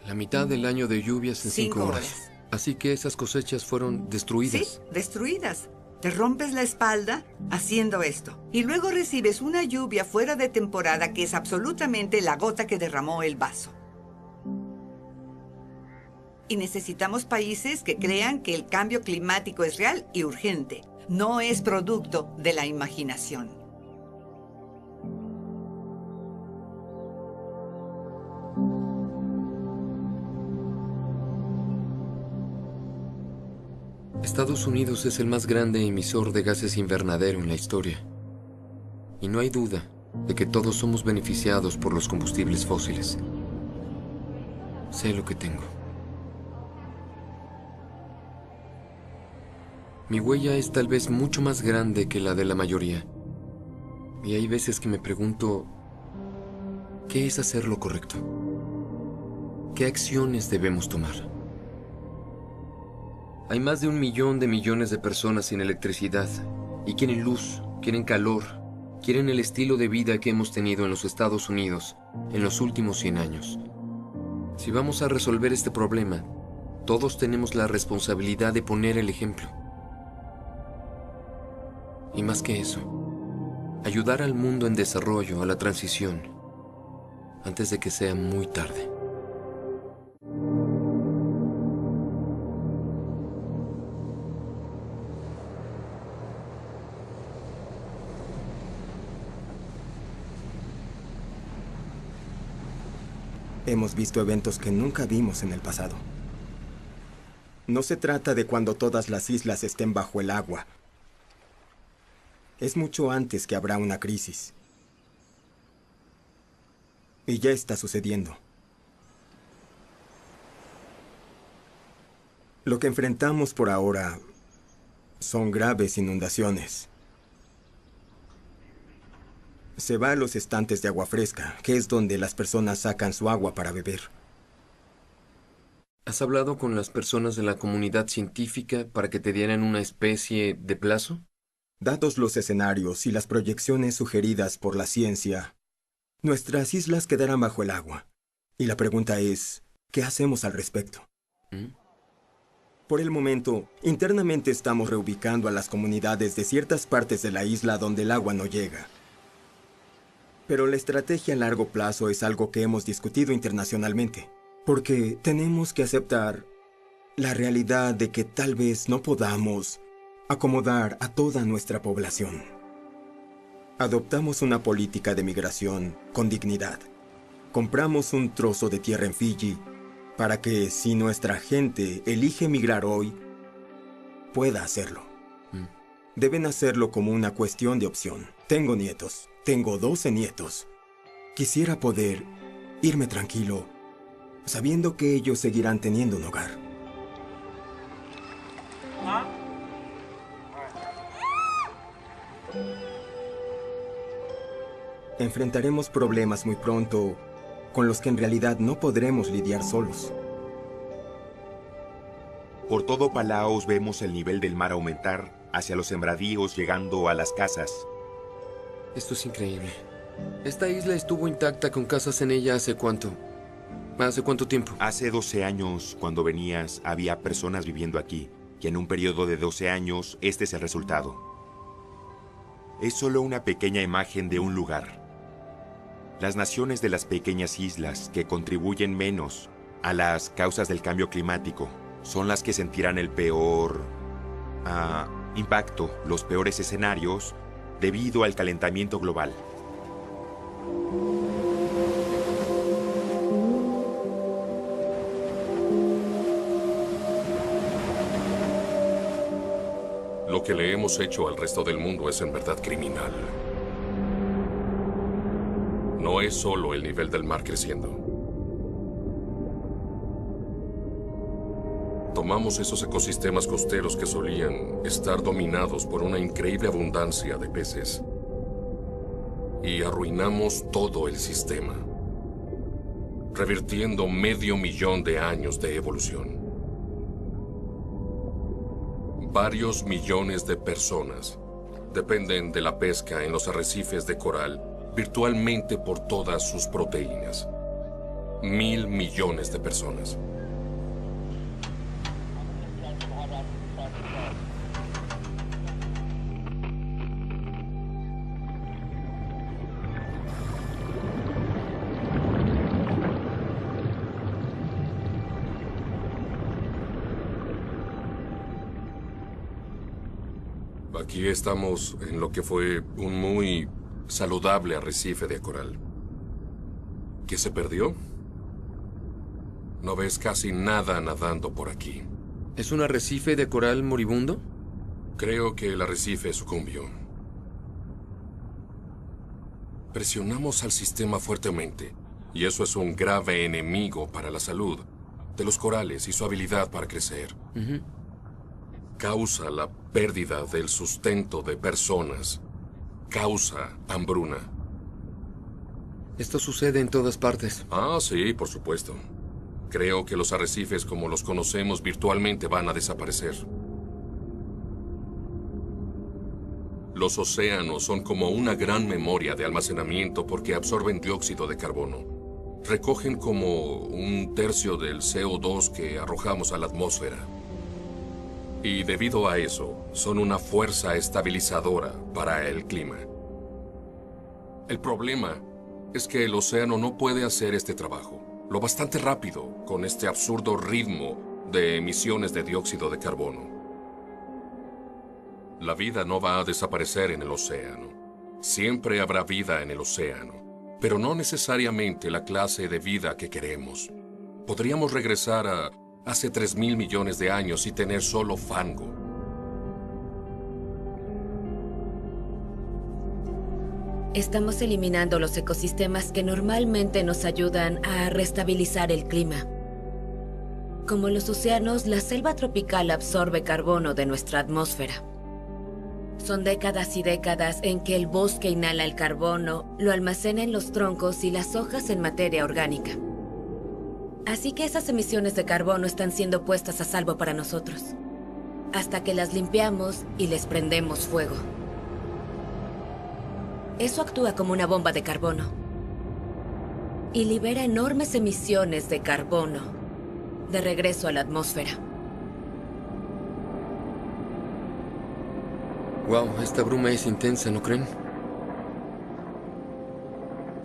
La mitad del año de lluvias en 5 horas. Así que esas cosechas fueron destruidas. Sí, destruidas. Te rompes la espalda haciendo esto. Y luego recibes una lluvia fuera de temporada que es absolutamente la gota que derramó el vaso. Y necesitamos países que crean que el cambio climático es real y urgente. No es producto de la imaginación. Estados Unidos es el más grande emisor de gases invernadero en la historia. Y no hay duda de que todos somos beneficiados por los combustibles fósiles. Sé lo que tengo. Mi huella es tal vez mucho más grande que la de la mayoría. Y hay veces que me pregunto, ¿qué es hacer lo correcto? ¿Qué acciones debemos tomar? Hay más de 1 millón de millones de personas sin electricidad y quieren luz, quieren calor, quieren el estilo de vida que hemos tenido en los Estados Unidos en los últimos 100 años. Si vamos a resolver este problema, todos tenemos la responsabilidad de poner el ejemplo. Y más que eso, ayudar al mundo en desarrollo, a la transición, antes de que sea muy tarde. Hemos visto eventos que nunca vimos en el pasado. No se trata de cuando todas las islas estén bajo el agua. Es mucho antes que habrá una crisis. Y ya está sucediendo. Lo que enfrentamos por ahora son graves inundaciones. Se va a los estantes de agua fresca, que es donde las personas sacan su agua para beber. ¿Has hablado con las personas de la comunidad científica para que te dieran una especie de plazo? Dados los escenarios y las proyecciones sugeridas por la ciencia, nuestras islas quedarán bajo el agua. Y la pregunta es, ¿qué hacemos al respecto? Por el momento, internamente estamos reubicando a las comunidades de ciertas partes de la isla donde el agua no llega. Pero la estrategia a largo plazo es algo que hemos discutido internacionalmente, porque tenemos que aceptar la realidad de que tal vez no podamos acomodar a toda nuestra población. Adoptamos una política de migración con dignidad. Compramos un trozo de tierra en Fiji para que, si nuestra gente elige migrar hoy, pueda hacerlo. Deben hacerlo como una cuestión de opción. Tengo nietos. Tengo 12 nietos. Quisiera poder irme tranquilo, sabiendo que ellos seguirán teniendo un hogar. Enfrentaremos problemas muy pronto con los que en realidad no podremos lidiar solos. Por todo Palaos vemos el nivel del mar aumentar hacia los sembradíos, llegando a las casas. Esto es increíble. Esta isla estuvo intacta con casas en ella ¿hace cuánto? ¿Hace cuánto tiempo? Hace 12 años, cuando venías, había personas viviendo aquí. Y en un periodo de 12 años, este es el resultado. Es solo una pequeña imagen de un lugar. Las naciones de las pequeñas islas que contribuyen menos a las causas del cambio climático son las que sentirán el peor impacto, los peores escenarios debido al calentamiento global. Lo que le hemos hecho al resto del mundo es en verdad criminal. No es solo el nivel del mar creciendo. Tomamos esos ecosistemas costeros que solían estar dominados por una increíble abundancia de peces y arruinamos todo el sistema, revirtiendo 500,000 de años de evolución. Varios millones de personas dependen de la pesca en los arrecifes de coral virtualmente por todas sus proteínas. 1.000 millones de personas. Aquí estamos en lo que fue un muy saludable arrecife de coral. ¿Qué se perdió? No ves casi nada nadando por aquí. ¿Es un arrecife de coral moribundo? Creo que el arrecife sucumbió. Presionamos al sistema fuertemente, y eso es un grave enemigo para la salud de los corales y su habilidad para crecer. Causa la pérdida del sustento de personas. Causa hambruna. Esto sucede en todas partes. Ah, sí, por supuesto. Creo que los arrecifes como los conocemos virtualmente van a desaparecer. Los océanos son como una gran memoria de almacenamiento porque absorben dióxido de carbono. recogen como 1/3 del CO2 que arrojamos a la atmósfera. Y debido a eso, son una fuerza estabilizadora para el clima. El problema es que el océano no puede hacer este trabajo lo bastante rápido con este absurdo ritmo de emisiones de dióxido de carbono. La vida no va a desaparecer en el océano. Siempre habrá vida en el océano, pero no necesariamente la clase de vida que queremos. Podríamos regresar a hace 3.000 millones de años y tener solo fango. Estamos eliminando los ecosistemas que normalmente nos ayudan a restabilizar el clima. Como los océanos, la selva tropical absorbe carbono de nuestra atmósfera. Son décadas y décadas en que el bosque inhala el carbono, lo almacena en los troncos y las hojas en materia orgánica. Así que esas emisiones de carbono están siendo puestas a salvo para nosotros, hasta que las limpiamos y les prendemos fuego. Eso actúa como una bomba de carbono y libera enormes emisiones de carbono de regreso a la atmósfera. Wow, esta bruma es intensa, ¿no creen?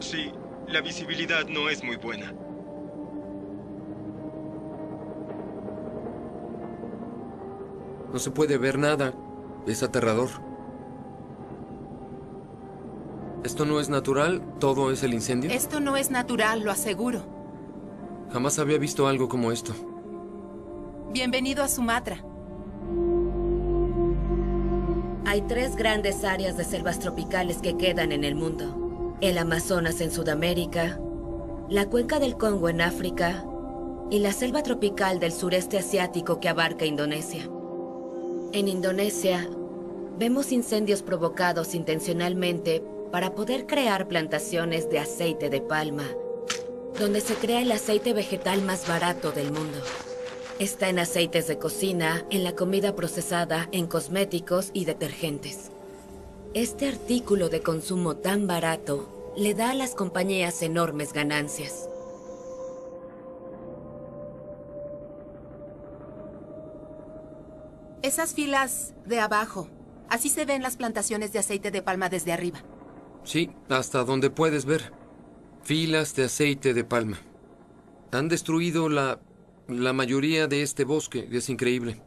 Sí, la visibilidad no es muy buena. No se puede ver nada. Es aterrador. ¿Esto no es natural? ¿Todo es el incendio? Esto no es natural, lo aseguro. Jamás había visto algo como esto. Bienvenido a Sumatra. Hay 3 grandes áreas de selvas tropicales que quedan en el mundo. El Amazonas en Sudamérica, la cuenca del Congo en África y la selva tropical del sureste asiático que abarca Indonesia. En Indonesia, vemos incendios provocados intencionalmente para poder crear plantaciones de aceite de palma, donde se crea el aceite vegetal más barato del mundo. Está en aceites de cocina, en la comida procesada, en cosméticos y detergentes. Este artículo de consumo tan barato le da a las compañías enormes ganancias. Esas filas de abajo, así se ven las plantaciones de aceite de palma desde arriba. Sí, hasta donde puedes ver. Filas de aceite de palma. Han destruido la mayoría de este bosque. Es increíble.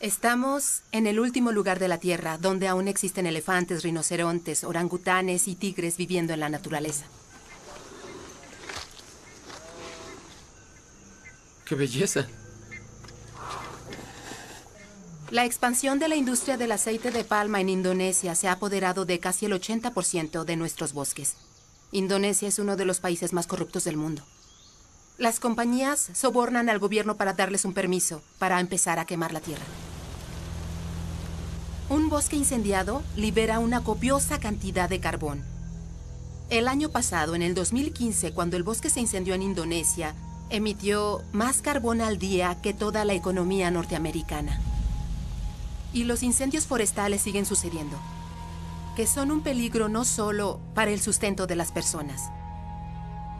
Estamos en el último lugar de la Tierra, donde aún existen elefantes, rinocerontes, orangutanes y tigres viviendo en la naturaleza. ¡Qué belleza! La expansión de la industria del aceite de palma en Indonesia se ha apoderado de casi el 80% de nuestros bosques. Indonesia es uno de los países más corruptos del mundo. Las compañías sobornan al gobierno para darles un permiso para empezar a quemar la tierra. Un bosque incendiado libera una copiosa cantidad de carbón. El año pasado, en el 2015, cuando el bosque se incendió en Indonesia, emitió más carbón al día que toda la economía norteamericana. Y los incendios forestales siguen sucediendo, que son un peligro no solo para el sustento de las personas,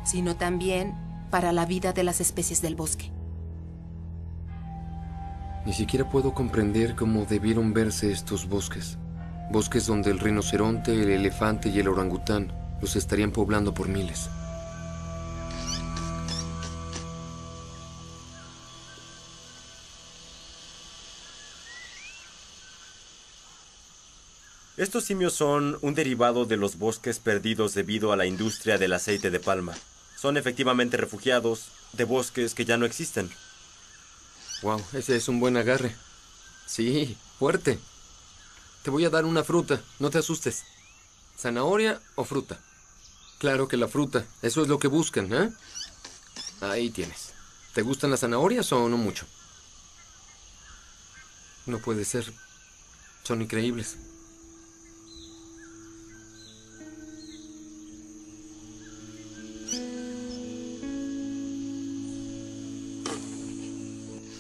sino también para la vida de las especies del bosque. Ni siquiera puedo comprender cómo debieron verse estos bosques. Bosques donde el rinoceronte, el elefante y el orangután los estarían poblando por miles. Estos simios son un derivado de los bosques perdidos debido a la industria del aceite de palma. Son efectivamente refugiados de bosques que ya no existen. Wow, ese es un buen agarre. Sí, fuerte. Te voy a dar una fruta, no te asustes. ¿Zanahoria o fruta? Claro que la fruta, eso es lo que buscan, ¿eh? Ahí tienes. ¿Te gustan las zanahorias o no mucho? No puede ser. Son increíbles.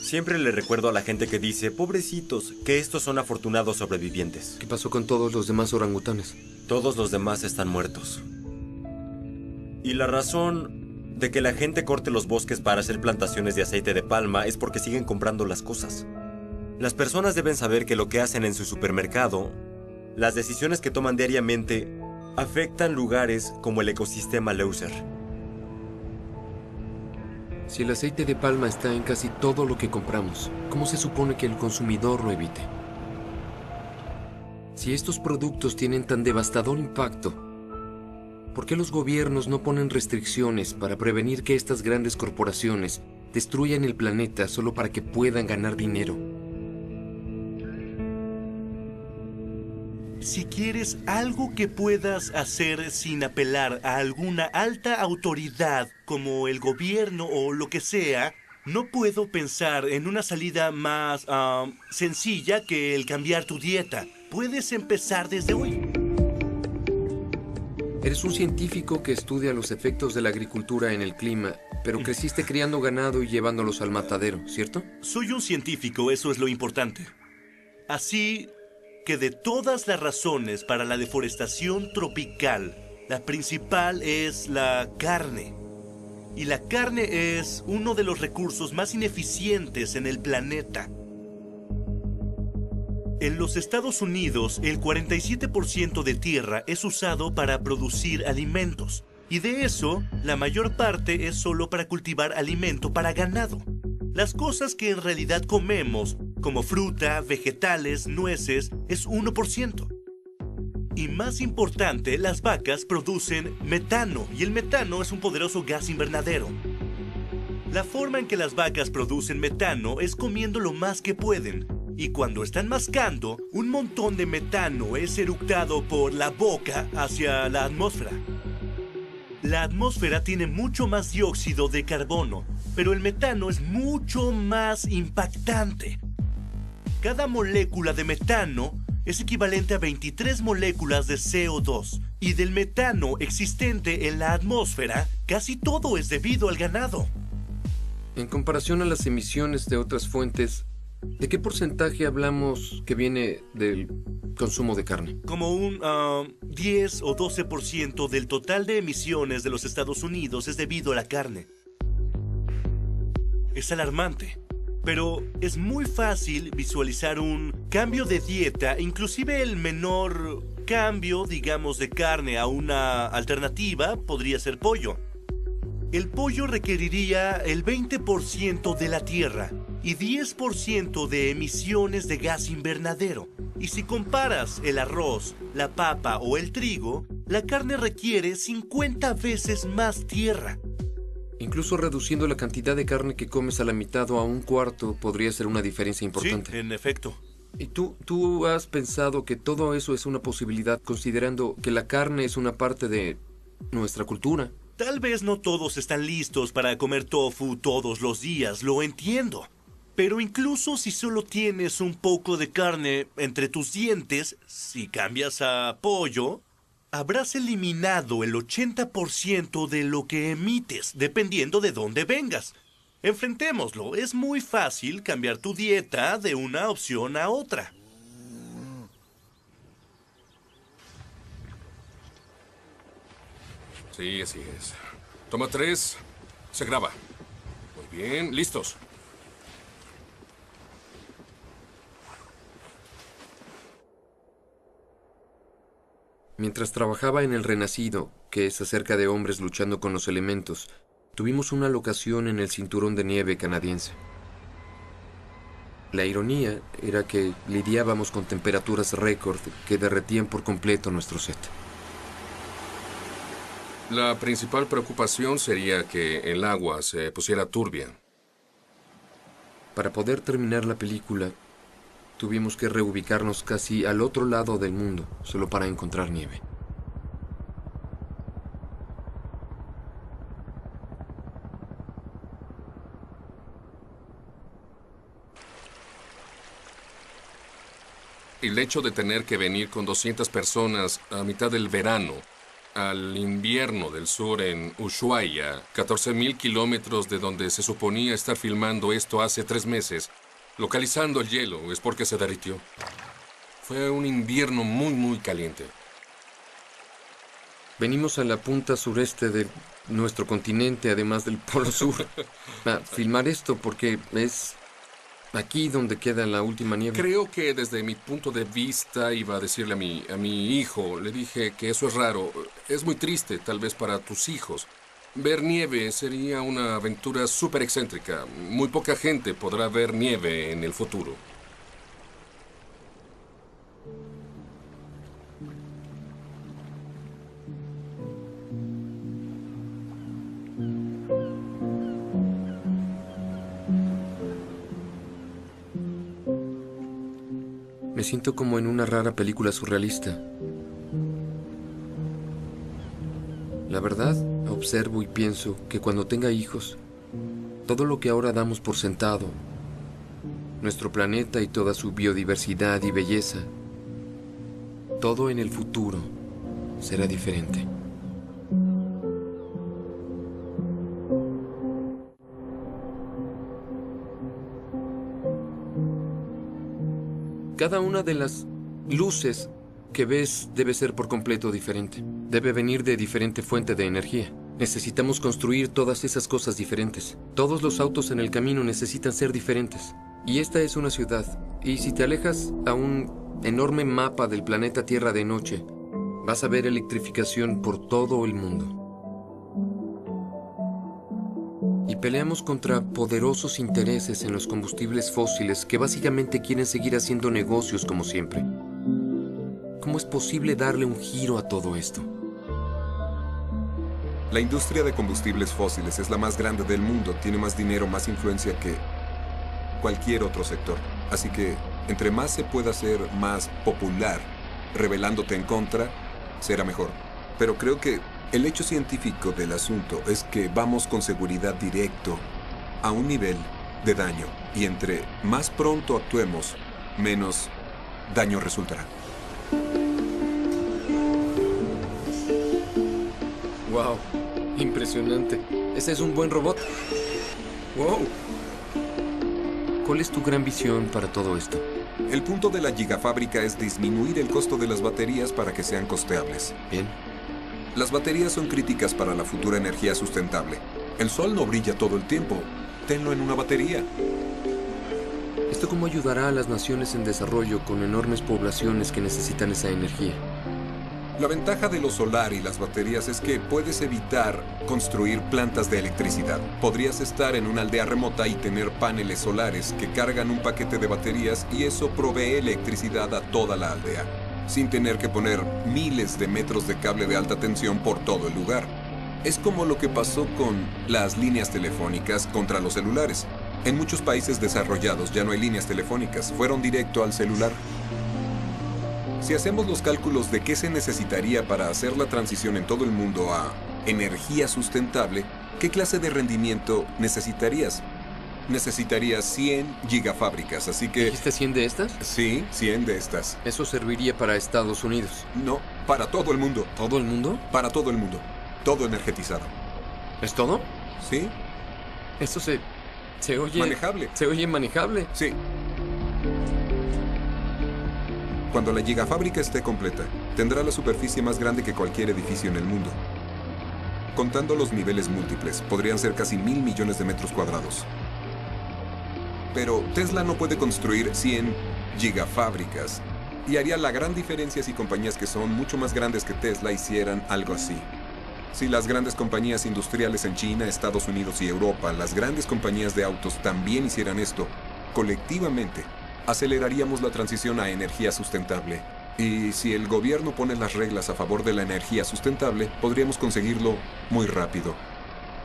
Siempre le recuerdo a la gente que dice, pobrecitos, que estos son afortunados sobrevivientes. ¿Qué pasó con todos los demás orangutanes? Todos los demás están muertos. Y la razón de que la gente corte los bosques para hacer plantaciones de aceite de palma es porque siguen comprando las cosas. Las personas deben saber que lo que hacen en su supermercado, las decisiones que toman diariamente, afectan lugares como el ecosistema Leuser. Si el aceite de palma está en casi todo lo que compramos, ¿cómo se supone que el consumidor lo evite? Si estos productos tienen tan devastador impacto, ¿por qué los gobiernos no ponen restricciones para prevenir que estas grandes corporaciones destruyan el planeta solo para que puedan ganar dinero? Si quieres algo que puedas hacer sin apelar a alguna alta autoridad como el gobierno o lo que sea, no puedo pensar en una salida más sencilla que el cambiar tu dieta. Puedes empezar desde hoy. Eres un científico que estudia los efectos de la agricultura en el clima, pero creciste criando ganado y llevándolos al matadero, ¿cierto? Soy un científico, eso es lo importante. Así que de todas las razones para la deforestación tropical, la principal es la carne. Y la carne es uno de los recursos más ineficientes en el planeta. En los Estados Unidos, el 47% de tierra es usado para producir alimentos. Y de eso, la mayor parte es solo para cultivar alimento para ganado. Las cosas que en realidad comemos, como fruta, vegetales, nueces, es 1%. Y más importante, las vacas producen metano, y el metano es un poderoso gas invernadero. La forma en que las vacas producen metano es comiendo lo más que pueden, y cuando están mascando, un montón de metano es eructado por la boca hacia la atmósfera. La atmósfera tiene mucho más dióxido de carbono, pero el metano es mucho más impactante. Cada molécula de metano es equivalente a 23 moléculas de CO2, y del metano existente en la atmósfera, casi todo es debido al ganado. En comparación a las emisiones de otras fuentes, ¿de qué porcentaje hablamos que viene del consumo de carne? Como un 10 o 12% del total de emisiones de los Estados Unidos es debido a la carne. Es alarmante, pero es muy fácil visualizar un cambio de dieta, inclusive el menor cambio, digamos, de carne a una alternativa podría ser pollo. El pollo requeriría el 20% de la tierra y 10% de emisiones de gas invernadero. Y si comparas el arroz, la papa o el trigo, la carne requiere 50 veces más tierra. Incluso reduciendo la cantidad de carne que comes a la mitad o a un cuarto podría ser una diferencia importante. Sí, en efecto. ¿Y tú has pensado que todo eso es una posibilidad considerando que la carne es una parte de nuestra cultura? Tal vez no todos están listos para comer tofu todos los días, lo entiendo. Pero incluso si solo tienes un poco de carne entre tus dientes, si cambias a pollo, habrás eliminado el 80% de lo que emites, dependiendo de dónde vengas. Enfrentémoslo, es muy fácil cambiar tu dieta de una opción a otra. Sí, así es. Toma 3. Se graba. Muy bien, listos. Mientras trabajaba en El Renacido, que es acerca de hombres luchando con los elementos, tuvimos una locación en el cinturón de nieve canadiense. La ironía era que lidiábamos con temperaturas récord que derretían por completo nuestro set. La principal preocupación sería que el agua se pusiera turbia. Para poder terminar la película, tuvimos que reubicarnos casi al otro lado del mundo, solo para encontrar nieve. El hecho de tener que venir con 200 personas a mitad del verano al invierno del sur en Ushuaia, 14.000 kilómetros de donde se suponía estar filmando esto hace 3 meses, localizando el hielo, es porque se derritió. Fue un invierno muy caliente. Venimos a la punta sureste de nuestro continente, además del Polo Sur, a filmar esto porque es aquí donde queda la última nieve. Creo que desde mi punto de vista iba a decirle a mi hijo, le dije que eso es raro, es muy triste tal vez para tus hijos. Ver nieve sería una aventura súper excéntrica. Muy poca gente podrá ver nieve en el futuro. Me siento como en una rara película surrealista. La verdad, observo y pienso que cuando tenga hijos, todo lo que ahora damos por sentado, nuestro planeta y toda su biodiversidad y belleza, todo en el futuro será diferente. Cada una de las luces que ves debe ser por completo diferente. Debe venir de diferente fuente de energía. Necesitamos construir todas esas cosas diferentes. Todos los autos en el camino necesitan ser diferentes. Y esta es una ciudad. Y si te alejas a un enorme mapa del planeta Tierra de noche, vas a ver electrificación por todo el mundo. Y peleamos contra poderosos intereses en los combustibles fósiles que básicamente quieren seguir haciendo negocios como siempre. ¿Cómo es posible darle un giro a todo esto? La industria de combustibles fósiles es la más grande del mundo, tiene más dinero, más influencia que cualquier otro sector. Así que, entre más se pueda hacer más popular, rebelándote en contra, será mejor. Pero creo que el hecho científico del asunto es que vamos con seguridad directo a un nivel de daño. Y entre más pronto actuemos, menos daño resultará. ¡Wow! Impresionante. Ese es un buen robot. ¡Wow! ¿Cuál es tu gran visión para todo esto? El punto de la gigafábrica es disminuir el costo de las baterías para que sean costeables. Bien. Las baterías son críticas para la futura energía sustentable. El sol no brilla todo el tiempo. Tenlo en una batería. ¿Esto cómo ayudará a las naciones en desarrollo con enormes poblaciones que necesitan esa energía? La ventaja de lo solar y las baterías es que puedes evitar construir plantas de electricidad. Podrías estar en una aldea remota y tener paneles solares que cargan un paquete de baterías y eso provee electricidad a toda la aldea, sin tener que poner miles de metros de cable de alta tensión por todo el lugar. Es como lo que pasó con las líneas telefónicas contra los celulares. En muchos países desarrollados ya no hay líneas telefónicas, fueron directo al celular. Si hacemos los cálculos de qué se necesitaría para hacer la transición en todo el mundo a energía sustentable, ¿qué clase de rendimiento necesitarías? Necesitarías 100 gigafábricas, así que... ¿Dijiste 100 de estas? Sí, 100 de estas. ¿Eso serviría para Estados Unidos? No, para todo el mundo. ¿Todo el mundo? Para todo el mundo. Todo energetizado. ¿Es todo? Sí. Eso se oye... manejable. Se oye manejable. Sí. Cuando la gigafábrica esté completa, tendrá la superficie más grande que cualquier edificio en el mundo. Contando los niveles múltiples, podrían ser casi 1.000 millones de metros cuadrados. Pero Tesla no puede construir 100 gigafábricas. Y haría la gran diferencia si compañías que son mucho más grandes que Tesla hicieran algo así. Si las grandes compañías industriales en China, Estados Unidos y Europa, las grandes compañías de autos también hicieran esto, colectivamente, aceleraríamos la transición a energía sustentable. Y si el gobierno pone las reglas a favor de la energía sustentable, podríamos conseguirlo muy rápido.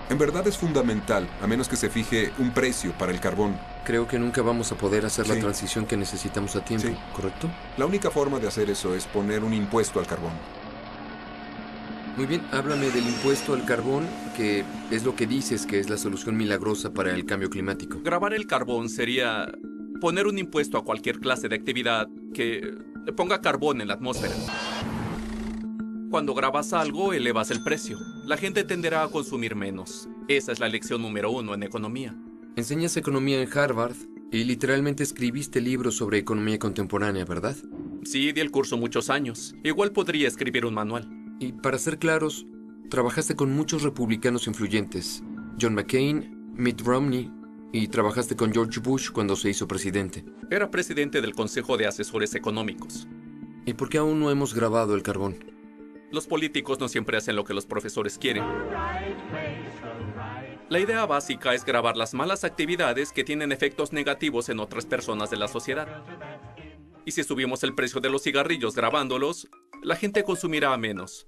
En verdad es fundamental, a menos que se fije un precio para el carbón. Creo que nunca vamos a poder hacer la transición que necesitamos a tiempo, ¿correcto? La única forma de hacer eso es poner un impuesto al carbón. Muy bien, háblame del impuesto al carbón, que es lo que dices que es la solución milagrosa para el cambio climático. Grabar el carbón sería poner un impuesto a cualquier clase de actividad que ponga carbón en la atmósfera. Cuando grabas algo, elevas el precio. La gente tenderá a consumir menos. Esa es la lección número 1 en economía. Enseñas economía en Harvard y literalmente escribiste libros sobre economía contemporánea, ¿verdad? Sí, di el curso muchos años. Igual podría escribir un manual. Y para ser claros, trabajaste con muchos republicanos influyentes. John McCain, Mitt Romney, y trabajaste con George Bush cuando se hizo presidente. Era presidente del Consejo de Asesores Económicos. ¿Y por qué aún no hemos grabado el carbón? Los políticos no siempre hacen lo que los profesores quieren. La idea básica es grabar las malas actividades que tienen efectos negativos en otras personas de la sociedad. Y si subimos el precio de los cigarrillos grabándolos, la gente consumirá menos.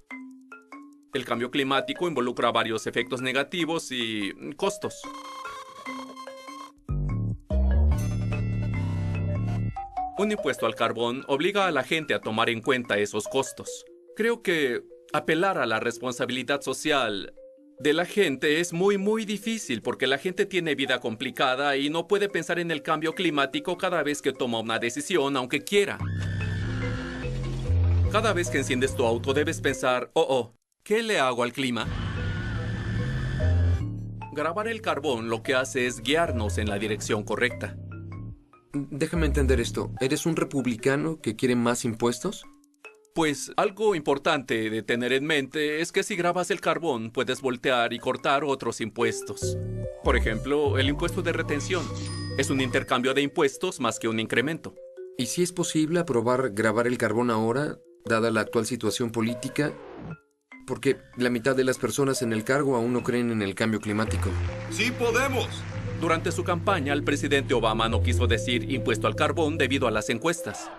El cambio climático involucra varios efectos negativos y costos. Un impuesto al carbón obliga a la gente a tomar en cuenta esos costos. Creo que apelar a la responsabilidad social de la gente es muy difícil porque la gente tiene vida complicada y no puede pensar en el cambio climático cada vez que toma una decisión, aunque quiera. Cada vez que enciendes tu auto debes pensar, ¿qué le hago al clima? Grabar el carbón lo que hace es guiarnos en la dirección correcta. Déjame entender esto. ¿Eres un republicano que quiere más impuestos? Pues algo importante de tener en mente es que si grabas el carbón puedes voltear y cortar otros impuestos. Por ejemplo, el impuesto de retención. Es un intercambio de impuestos más que un incremento. ¿Y si es posible aprobar grabar el carbón ahora, dada la actual situación política? Porque la mitad de las personas en el cargo aún no creen en el cambio climático. ¡Sí podemos! Durante su campaña, el presidente Obama no quiso decir impuesto al carbón debido a las encuestas.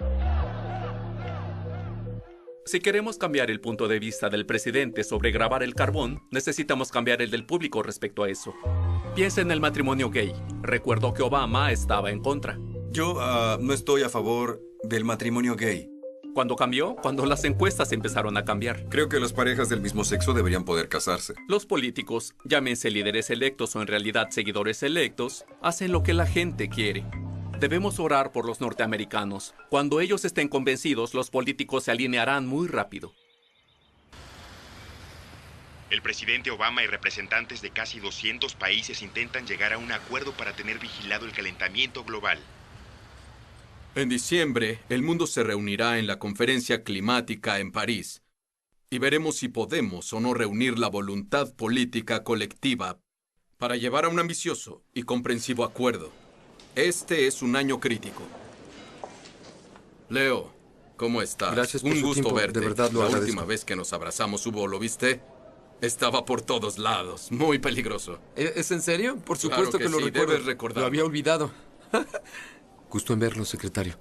Si queremos cambiar el punto de vista del presidente sobre grabar el carbón, necesitamos cambiar el del público respecto a eso. Piensa en el matrimonio gay. Recuerdo que Obama estaba en contra. Yo no estoy a favor del matrimonio gay. ¿Cuándo cambió? Cuando las encuestas empezaron a cambiar. Creo que las parejas del mismo sexo deberían poder casarse. Los políticos, llámense líderes electos o en realidad seguidores electos, hacen lo que la gente quiere. Debemos orar por los norteamericanos. Cuando ellos estén convencidos, los políticos se alinearán muy rápido. El presidente Obama y representantes de casi 200 países intentan llegar a un acuerdo para tener vigilado el calentamiento global. En diciembre, el mundo se reunirá en la conferencia climática en París. Y veremos si podemos o no reunir la voluntad política colectiva para llevar a un ambicioso y comprensivo acuerdo. Este es un año crítico. Leo, ¿cómo estás? Gracias por un su gusto tiempo. verte. De verdad lo La agradezco. última vez que nos abrazamos ¿lo viste? Estaba por todos lados. Muy peligroso. ¿Es en serio? Por Claro supuesto que lo sí, recuerdo. debes recordarlo. Lo había olvidado. Gusto en verlo, secretario.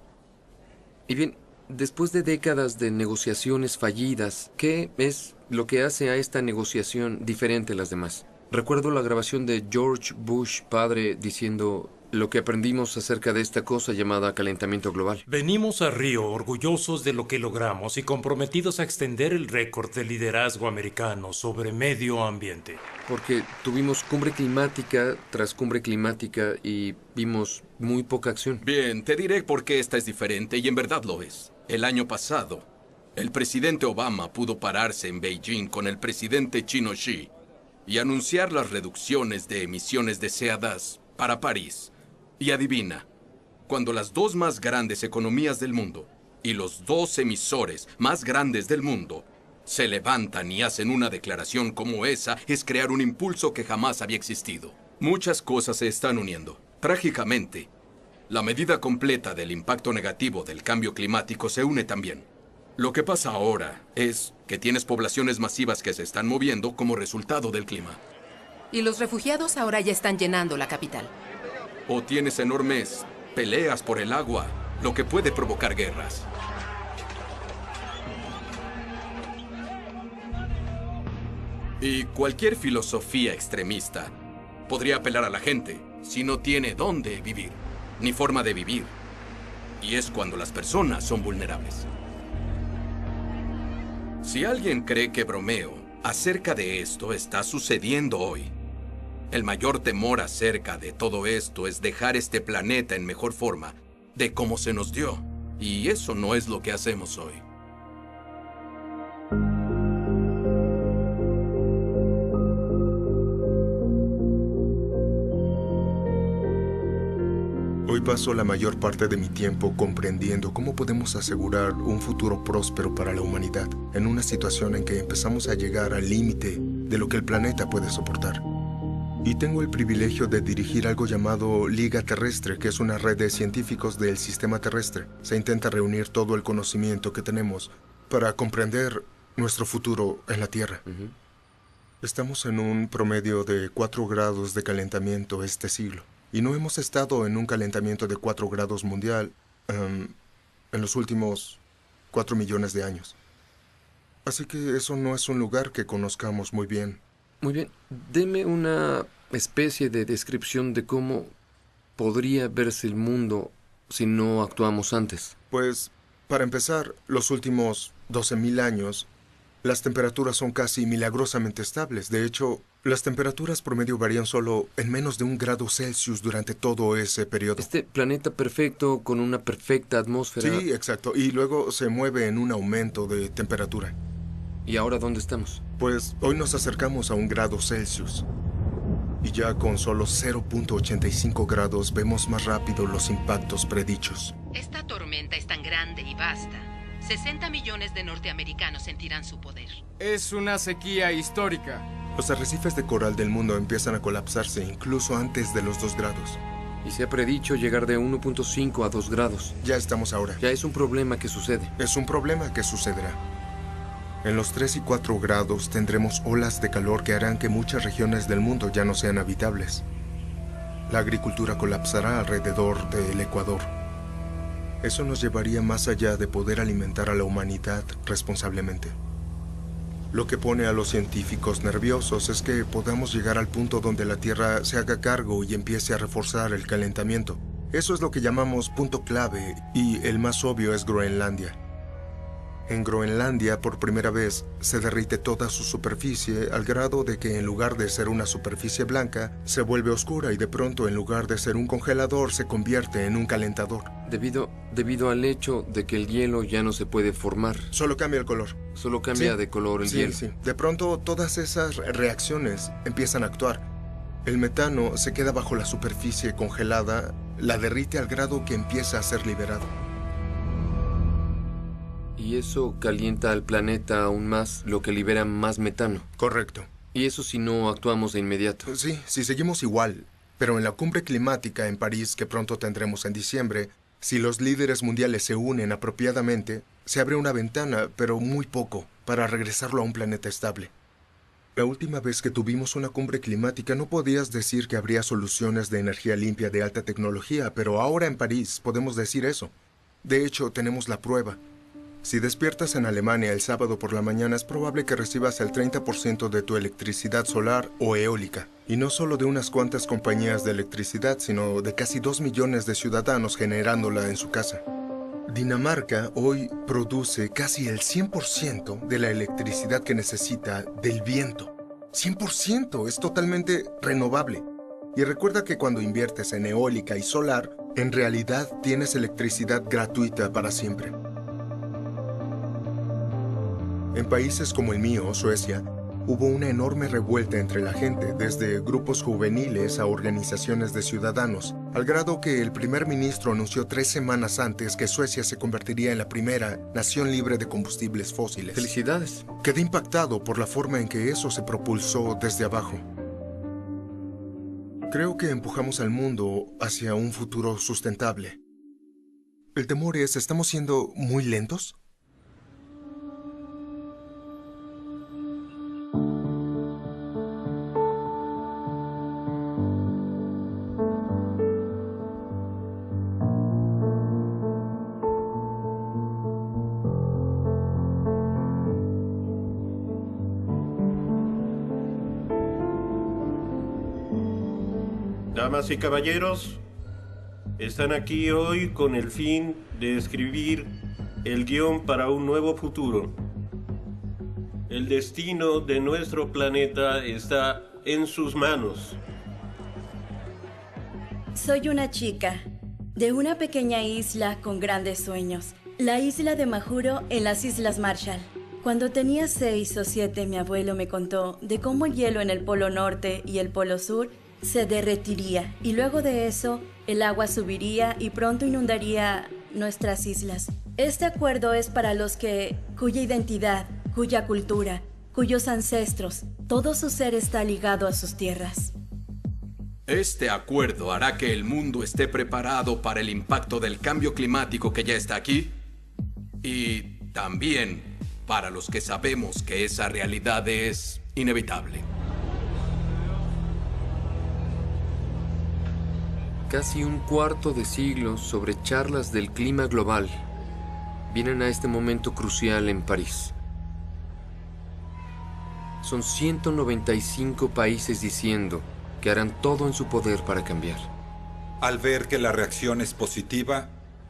Y bien, después de décadas de negociaciones fallidas, ¿qué es lo que hace a esta negociación diferente a las demás? Recuerdo la grabación de George Bush padre diciendo lo que aprendimos acerca de esta cosa llamada calentamiento global. Venimos a Río orgullosos de lo que logramos y comprometidos a extender el récord de liderazgo americano sobre medio ambiente. Porque tuvimos cumbre climática tras cumbre climática y vimos muy poca acción. Bien, te diré por qué esta es diferente y en verdad lo es. El año pasado, el presidente Obama pudo pararse en Beijing con el presidente chino Xi y anunciar las reducciones de emisiones deseadas para París. Y adivina, cuando las dos más grandes economías del mundo y los dos emisores más grandes del mundo se levantan y hacen una declaración como esa, es crear un impulso que jamás había existido. Muchas cosas se están uniendo. Trágicamente, la medida completa del impacto negativo del cambio climático se une también. Lo que pasa ahora es que tienes poblaciones masivas que se están moviendo como resultado del clima. Y los refugiados ahora ya están llenando la capital. O tienes enormes peleas por el agua, lo que puede provocar guerras. Y cualquier filosofía extremista podría apelar a la gente si no tiene dónde vivir, ni forma de vivir. Y es cuando las personas son vulnerables. Si alguien cree que bromeo acerca de esto está sucediendo hoy, el mayor temor acerca de todo esto es dejar este planeta en mejor forma de como se nos dio. Y eso no es lo que hacemos hoy. Hoy paso la mayor parte de mi tiempo comprendiendo cómo podemos asegurar un futuro próspero para la humanidad en una situación en que empezamos a llegar al límite de lo que el planeta puede soportar. Y tengo el privilegio de dirigir algo llamado Liga Terrestre, que es una red de científicos del sistema terrestre. Se intenta reunir todo el conocimiento que tenemos para comprender nuestro futuro en la Tierra. Estamos en un promedio de 4 grados de calentamiento este siglo. Y no hemos estado en un calentamiento de 4 grados mundial en los últimos 4 millones de años. Así que eso no es un lugar que conozcamos muy bien. Muy bien. Deme una especie de descripción de cómo podría verse el mundo si no actuamos antes. Pues, para empezar, los últimos 12.000 años, las temperaturas son casi milagrosamente estables. De hecho, las temperaturas promedio varían solo en menos de 1 grado Celsius durante todo ese periodo. Este planeta perfecto, con una perfecta atmósfera. Sí, exacto. Y luego se mueve en un aumento de temperatura. ¿Y ahora dónde estamos? Pues hoy nos acercamos a 1 grado Celsius. Y ya con solo 0.85 grados vemos más rápido los impactos predichos. Esta tormenta es tan grande y vasta. 60 millones de norteamericanos sentirán su poder. Es una sequía histórica. Los arrecifes de coral del mundo empiezan a colapsarse incluso antes de los 2 grados. Y se ha predicho llegar de 1.5 a 2 grados. Ya estamos ahora. Ya es un problema que sucede. Es un problema que sucederá. En los 3 y 4 grados tendremos olas de calor que harán que muchas regiones del mundo ya no sean habitables. La agricultura colapsará alrededor del Ecuador. Eso nos llevaría más allá de poder alimentar a la humanidad responsablemente. Lo que pone a los científicos nerviosos es que podamos llegar al punto donde la Tierra se haga cargo y empiece a reforzar el calentamiento. Eso es lo que llamamos punto clave, y el más obvio es Groenlandia. En Groenlandia, por primera vez, se derrite toda su superficie al grado de que en lugar de ser una superficie blanca, se vuelve oscura y de pronto en lugar de ser un congelador se convierte en un calentador. Debido al hecho de que el hielo ya no se puede formar. Solo cambia el color. Solo cambia de color el hielo. Sí. De pronto todas esas reacciones empiezan a actuar. El metano se queda bajo la superficie congelada, la derrite al grado que empieza a ser liberado. Y eso calienta al planeta aún más, lo que libera más metano. Correcto. Y eso si no actuamos de inmediato. Sí, si seguimos igual. Pero en la cumbre climática en París, que pronto tendremos en diciembre, si los líderes mundiales se unen apropiadamente, se abre una ventana, pero muy poco, para regresarlo a un planeta estable. La última vez que tuvimos una cumbre climática no podías decir que habría soluciones de energía limpia de alta tecnología, pero ahora en París podemos decir eso. De hecho, tenemos la prueba. Si despiertas en Alemania el sábado por la mañana, es probable que recibas el 30% de tu electricidad solar o eólica. Y no solo de unas cuantas compañías de electricidad, sino de casi 2 millones de ciudadanos generándola en su casa. Dinamarca hoy produce casi el 100% de la electricidad que necesita del viento. 100%, es totalmente renovable. Y recuerda que cuando inviertes en eólica y solar, en realidad tienes electricidad gratuita para siempre. En países como el mío, Suecia, hubo una enorme revuelta entre la gente, desde grupos juveniles a organizaciones de ciudadanos, al grado que el primer ministro anunció 3 semanas antes que Suecia se convertiría en la primera nación libre de combustibles fósiles. ¡Felicidades! Quedé impactado por la forma en que eso se propulsó desde abajo. Creo que empujamos al mundo hacia un futuro sustentable. El temor es, ¿estamos siendo muy lentos? Damas y caballeros, están aquí hoy con el fin de escribir el guión para un nuevo futuro. El destino de nuestro planeta está en sus manos. Soy una chica de una pequeña isla con grandes sueños, la isla de Majuro en las Islas Marshall. Cuando tenía 6 o 7, mi abuelo me contó de cómo el hielo en el Polo Norte y el Polo Sur se derretiría y luego de eso el agua subiría y pronto inundaría nuestras islas. Este acuerdo es para los cuya identidad, cuya cultura, cuyos ancestros, todo su ser está ligado a sus tierras. Este acuerdo hará que el mundo esté preparado para el impacto del cambio climático que ya está aquí y también para los que sabemos que esa realidad es inevitable. Casi un cuarto de siglo sobre charlas del clima global vienen a este momento crucial en París. Son 195 países diciendo que harán todo en su poder para cambiar. Al ver que la reacción es positiva,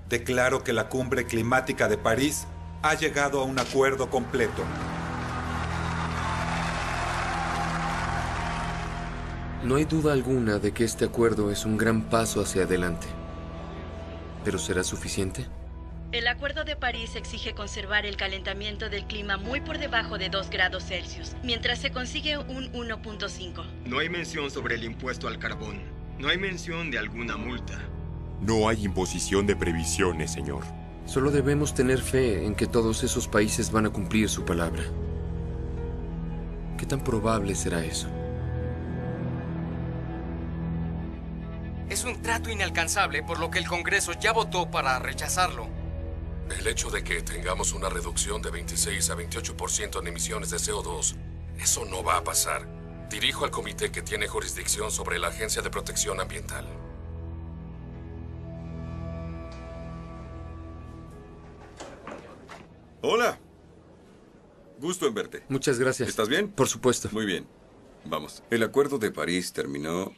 declaro que la Cumbre Climática de París ha llegado a un acuerdo completo. No hay duda alguna de que este acuerdo es un gran paso hacia adelante. ¿Pero será suficiente? El Acuerdo de París exige conservar el calentamiento del clima muy por debajo de 2 grados Celsius, mientras se consigue un 1.5. No hay mención sobre el impuesto al carbón. No hay mención de alguna multa. No hay imposición de previsiones, señor. Solo debemos tener fe en que todos esos países van a cumplir su palabra. ¿Qué tan probable será eso? Es un trato inalcanzable, por lo que el Congreso ya votó para rechazarlo. El hecho de que tengamos una reducción de 26 a 28% en emisiones de CO2, eso no va a pasar. Dirijo al comité que tiene jurisdicción sobre la Agencia de Protección Ambiental. Hola. Gusto en verte. Muchas gracias. ¿Estás bien? Por supuesto. Muy bien. Vamos. El Acuerdo de París terminó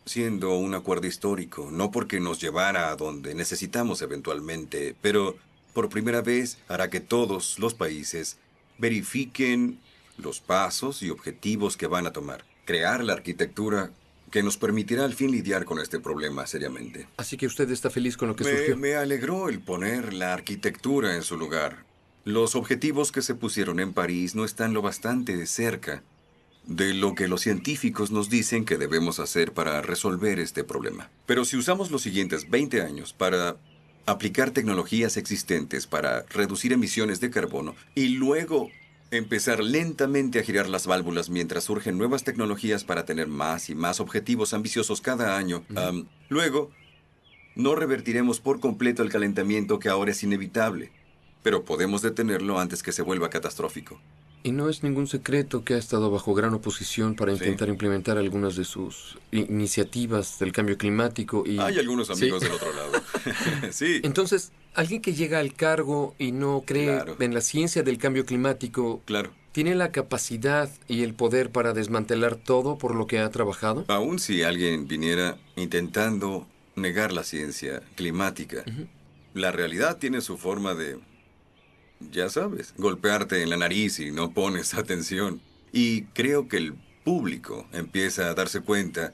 siendo un acuerdo histórico, no porque nos llevara a donde necesitamos eventualmente, pero por primera vez hará que todos los países verifiquen los pasos y objetivos que van a tomar. Crear la arquitectura que nos permitirá al fin lidiar con este problema seriamente. Así que usted está feliz con lo que surgió. Me alegró el poner la arquitectura en su lugar. Los objetivos que se pusieron en París no están lo bastante cerca de lo que los científicos nos dicen que debemos hacer para resolver este problema. Pero si usamos los siguientes 20 años para aplicar tecnologías existentes para reducir emisiones de carbono y luego empezar lentamente a girar las válvulas mientras surgen nuevas tecnologías para tener más y más objetivos ambiciosos cada año, luego no revertiremos por completo el calentamiento que ahora es inevitable, pero podemos detenerlo antes que se vuelva catastrófico. Y no es ningún secreto que ha estado bajo gran oposición para intentar implementar algunas de sus iniciativas del cambio climático y... Hay algunos amigos del otro lado. Sí. Entonces, alguien que llega al cargo y no cree en la ciencia del cambio climático... ¿Tiene la capacidad y el poder para desmantelar todo por lo que ha trabajado? Aún si alguien viniera intentando negar la ciencia climática, la realidad tiene su forma de... Ya sabes, golpearte en la nariz y no pones atención. Y creo que el público empieza a darse cuenta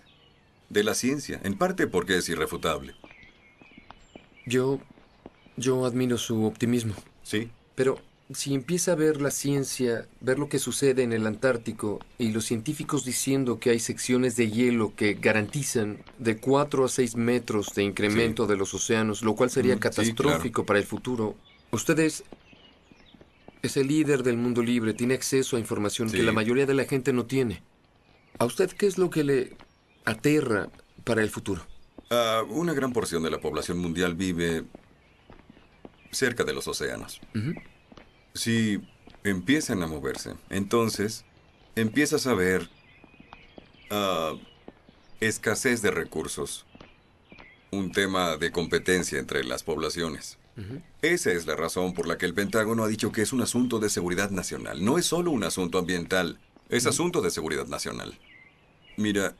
de la ciencia, en parte porque es irrefutable. Yo admiro su optimismo. Sí. Pero si empieza a ver la ciencia, ver lo que sucede en el Antártico y los científicos diciendo que hay secciones de hielo que garantizan de 4 a 6 metros de incremento de los océanos, lo cual sería catastrófico para el futuro. Ustedes... Es el líder del mundo libre, tiene acceso a información que la mayoría de la gente no tiene. ¿A usted qué es lo que le aterra para el futuro? Una gran porción de la población mundial vive cerca de los océanos. Si empiezan a moverse, entonces empiezas a ver escasez de recursos, un tema de competencia entre las poblaciones. Esa es la razón por la que el Pentágono ha dicho que es un asunto de seguridad nacional. No es solo un asunto ambiental, es asunto de seguridad nacional. Mira,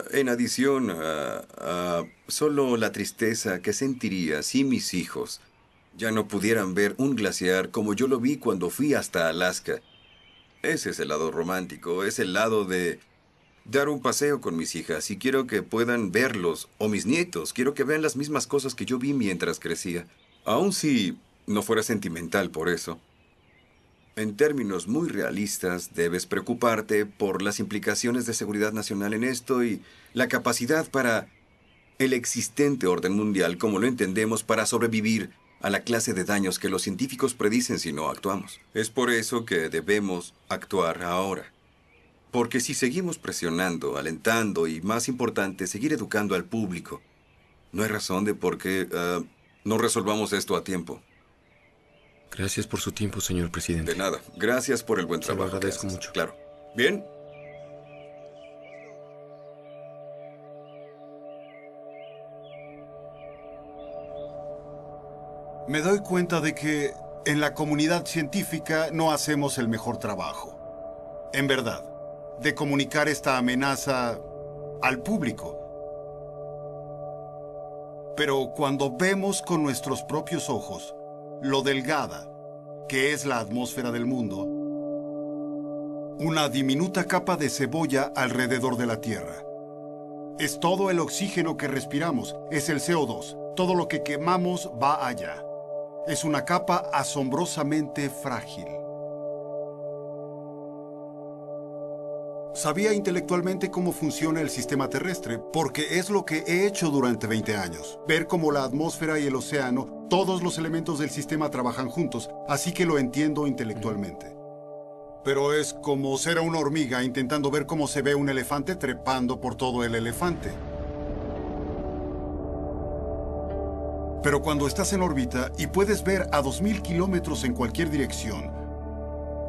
en adición a solo la tristeza que sentiría si mis hijos ya no pudieran ver un glaciar como yo lo vi cuando fui hasta Alaska. Ese es el lado romántico, es el lado de dar un paseo con mis hijas y quiero que puedan verlos, o mis nietos, quiero que vean las mismas cosas que yo vi mientras crecía. Aun si no fuera sentimental por eso, En términos muy realistas, debes preocuparte por las implicaciones de seguridad nacional en esto y la capacidad para el existente orden mundial, como lo entendemos, para sobrevivir a la clase de daños que los científicos predicen si no actuamos. Es por eso que debemos actuar ahora. Porque si seguimos presionando, alentando y, más importante, seguir educando al público, no hay razón de por qué no resolvamos esto a tiempo. Gracias por su tiempo, señor presidente. De nada. Gracias por el buen trabajo. Se lo agradezco mucho. Claro. Bien. Me doy cuenta de que en la comunidad científica no hacemos el mejor trabajo. En verdad, de comunicar esta amenaza al público. Pero cuando vemos con nuestros propios ojos lo delgada que es la atmósfera del mundo, una diminuta capa de cebolla alrededor de la Tierra. Es todo el oxígeno que respiramos, es el CO2. Todo lo que quemamos va allá. Es una capa asombrosamente frágil. Sabía intelectualmente cómo funciona el sistema terrestre, porque es lo que he hecho durante 20 años. Ver cómo la atmósfera y el océano, todos los elementos del sistema trabajan juntos, así que lo entiendo intelectualmente. Pero es como ser una hormiga intentando ver cómo se ve un elefante trepando por todo el elefante. Pero cuando estás en órbita y puedes ver a 2000 kilómetros en cualquier dirección,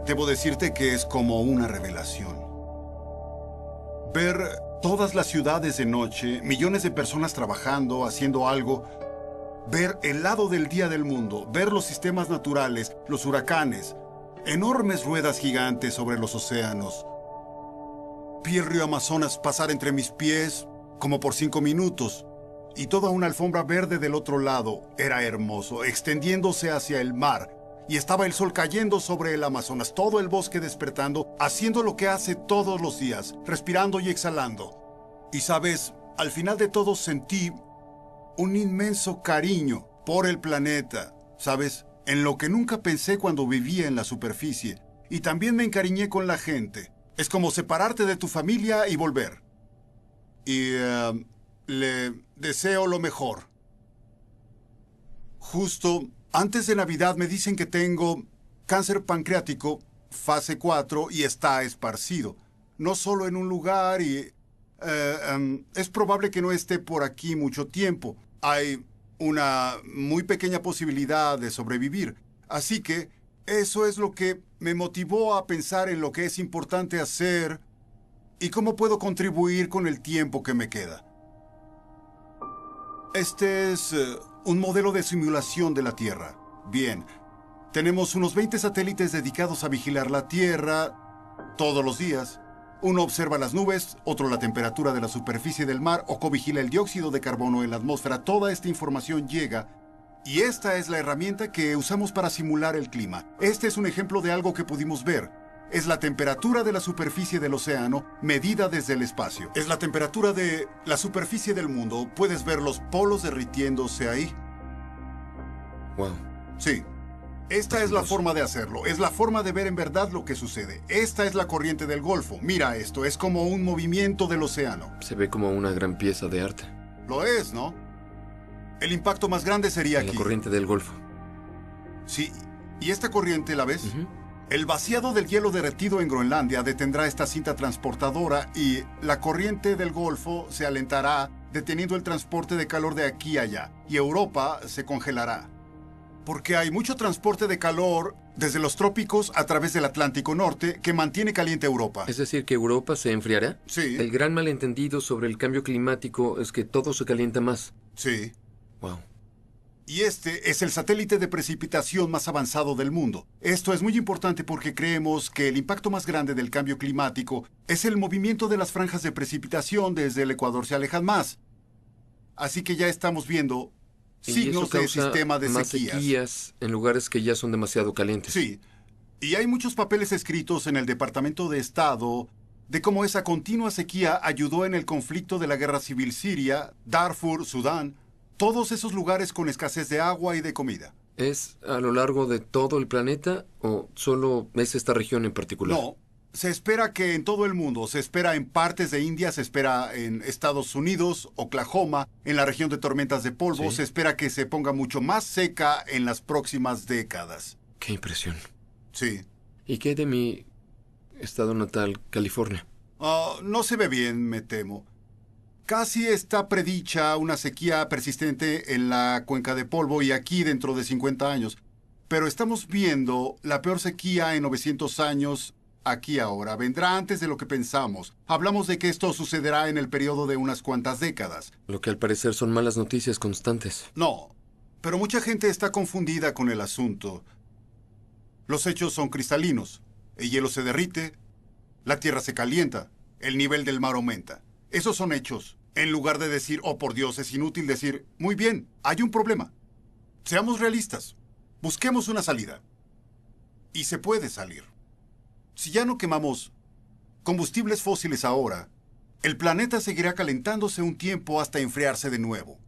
debo decirte que es como una revelación. Ver todas las ciudades de noche, millones de personas trabajando, haciendo algo. Ver el lado del día del mundo, ver los sistemas naturales, los huracanes, enormes ruedas gigantes sobre los océanos. Vi el río Amazonas pasar entre mis pies como por 5 minutos. Y toda una alfombra verde del otro lado era hermoso, extendiéndose hacia el mar. Y estaba el sol cayendo sobre el Amazonas, todo el bosque despertando, haciendo lo que hace todos los días, respirando y exhalando. Y sabes, al final de todo sentí un inmenso cariño por el planeta, ¿sabes? En lo que nunca pensé cuando vivía en la superficie. Y también me encariñé con la gente. Es como separarte de tu familia y volver. Y le deseo lo mejor. Justo antes de Navidad me dicen que tengo cáncer pancreático, fase 4, y está esparcido. No solo en un lugar y... es probable que no esté por aquí mucho tiempo. Hay una muy pequeña posibilidad de sobrevivir. Así que eso es lo que me motivó a pensar en lo que es importante hacer y cómo puedo contribuir con el tiempo que me queda. Este es un modelo de simulación de la Tierra. Bien, tenemos unos 20 satélites dedicados a vigilar la Tierra todos los días. Uno observa las nubes, otro la temperatura de la superficie del mar o covigila el dióxido de carbono en la atmósfera. Toda esta información llega y esta es la herramienta que usamos para simular el clima. Este es un ejemplo de algo que pudimos ver. Es la temperatura de la superficie del océano medida desde el espacio. Es la temperatura de la superficie del mundo. Puedes ver los polos derritiéndose ahí. Wow. Sí. Esta es la forma de hacerlo. Es la forma de ver en verdad lo que sucede. Esta es la corriente del Golfo. Mira esto. Es como un movimiento del océano. Se ve como una gran pieza de arte. Lo es, ¿no? El impacto más grande sería aquí. La corriente del Golfo. Sí. ¿Y esta corriente la ves? El vaciado del hielo derretido en Groenlandia detendrá esta cinta transportadora y la corriente del Golfo se alentará, deteniendo el transporte de calor de aquí a allá. Y Europa se congelará. Porque hay mucho transporte de calor desde los trópicos a través del Atlántico Norte que mantiene caliente Europa. ¿Es decir, que Europa se enfriará? Sí. El gran malentendido sobre el cambio climático es que todo se calienta más. Sí. Wow. Y este es el satélite de precipitación más avanzado del mundo. Esto es muy importante porque creemos que el impacto más grande del cambio climático es el movimiento de las franjas de precipitación desde el Ecuador se alejan más. Así que ya estamos viendo signos de sistema de más sequías. Sequías en lugares que ya son demasiado calientes. Sí. Y hay muchos papeles escritos en el Departamento de Estado de cómo esa continua sequía ayudó en el conflicto de la guerra civil siria, Darfur, Sudán, todos esos lugares con escasez de agua y de comida. ¿Es a lo largo de todo el planeta o solo es esta región en particular? No, se espera que en todo el mundo, se espera en partes de India, se espera en Estados Unidos, Oklahoma, en la región de tormentas de polvo, se espera que se ponga mucho más seca en las próximas décadas. Qué impresión. Sí. ¿Y qué de mi estado natal, California? No se ve bien, me temo. Casi está predicha una sequía persistente en la cuenca de polvo y aquí dentro de 50 años. Pero estamos viendo la peor sequía en 900 años aquí ahora. Vendrá antes de lo que pensamos. Hablamos de que esto sucederá en el periodo de unas cuantas décadas. Lo que al parecer son malas noticias constantes. No, pero mucha gente está confundida con el asunto. Los hechos son cristalinos. El hielo se derrite, la tierra se calienta, el nivel del mar aumenta. Esos son hechos. En lugar de decir, oh por Dios, es inútil decir, muy bien, hay un problema. Seamos realistas. Busquemos una salida. Y se puede salir. Si ya no quemamos combustibles fósiles ahora, el planeta seguirá calentándose un tiempo hasta enfriarse de nuevo.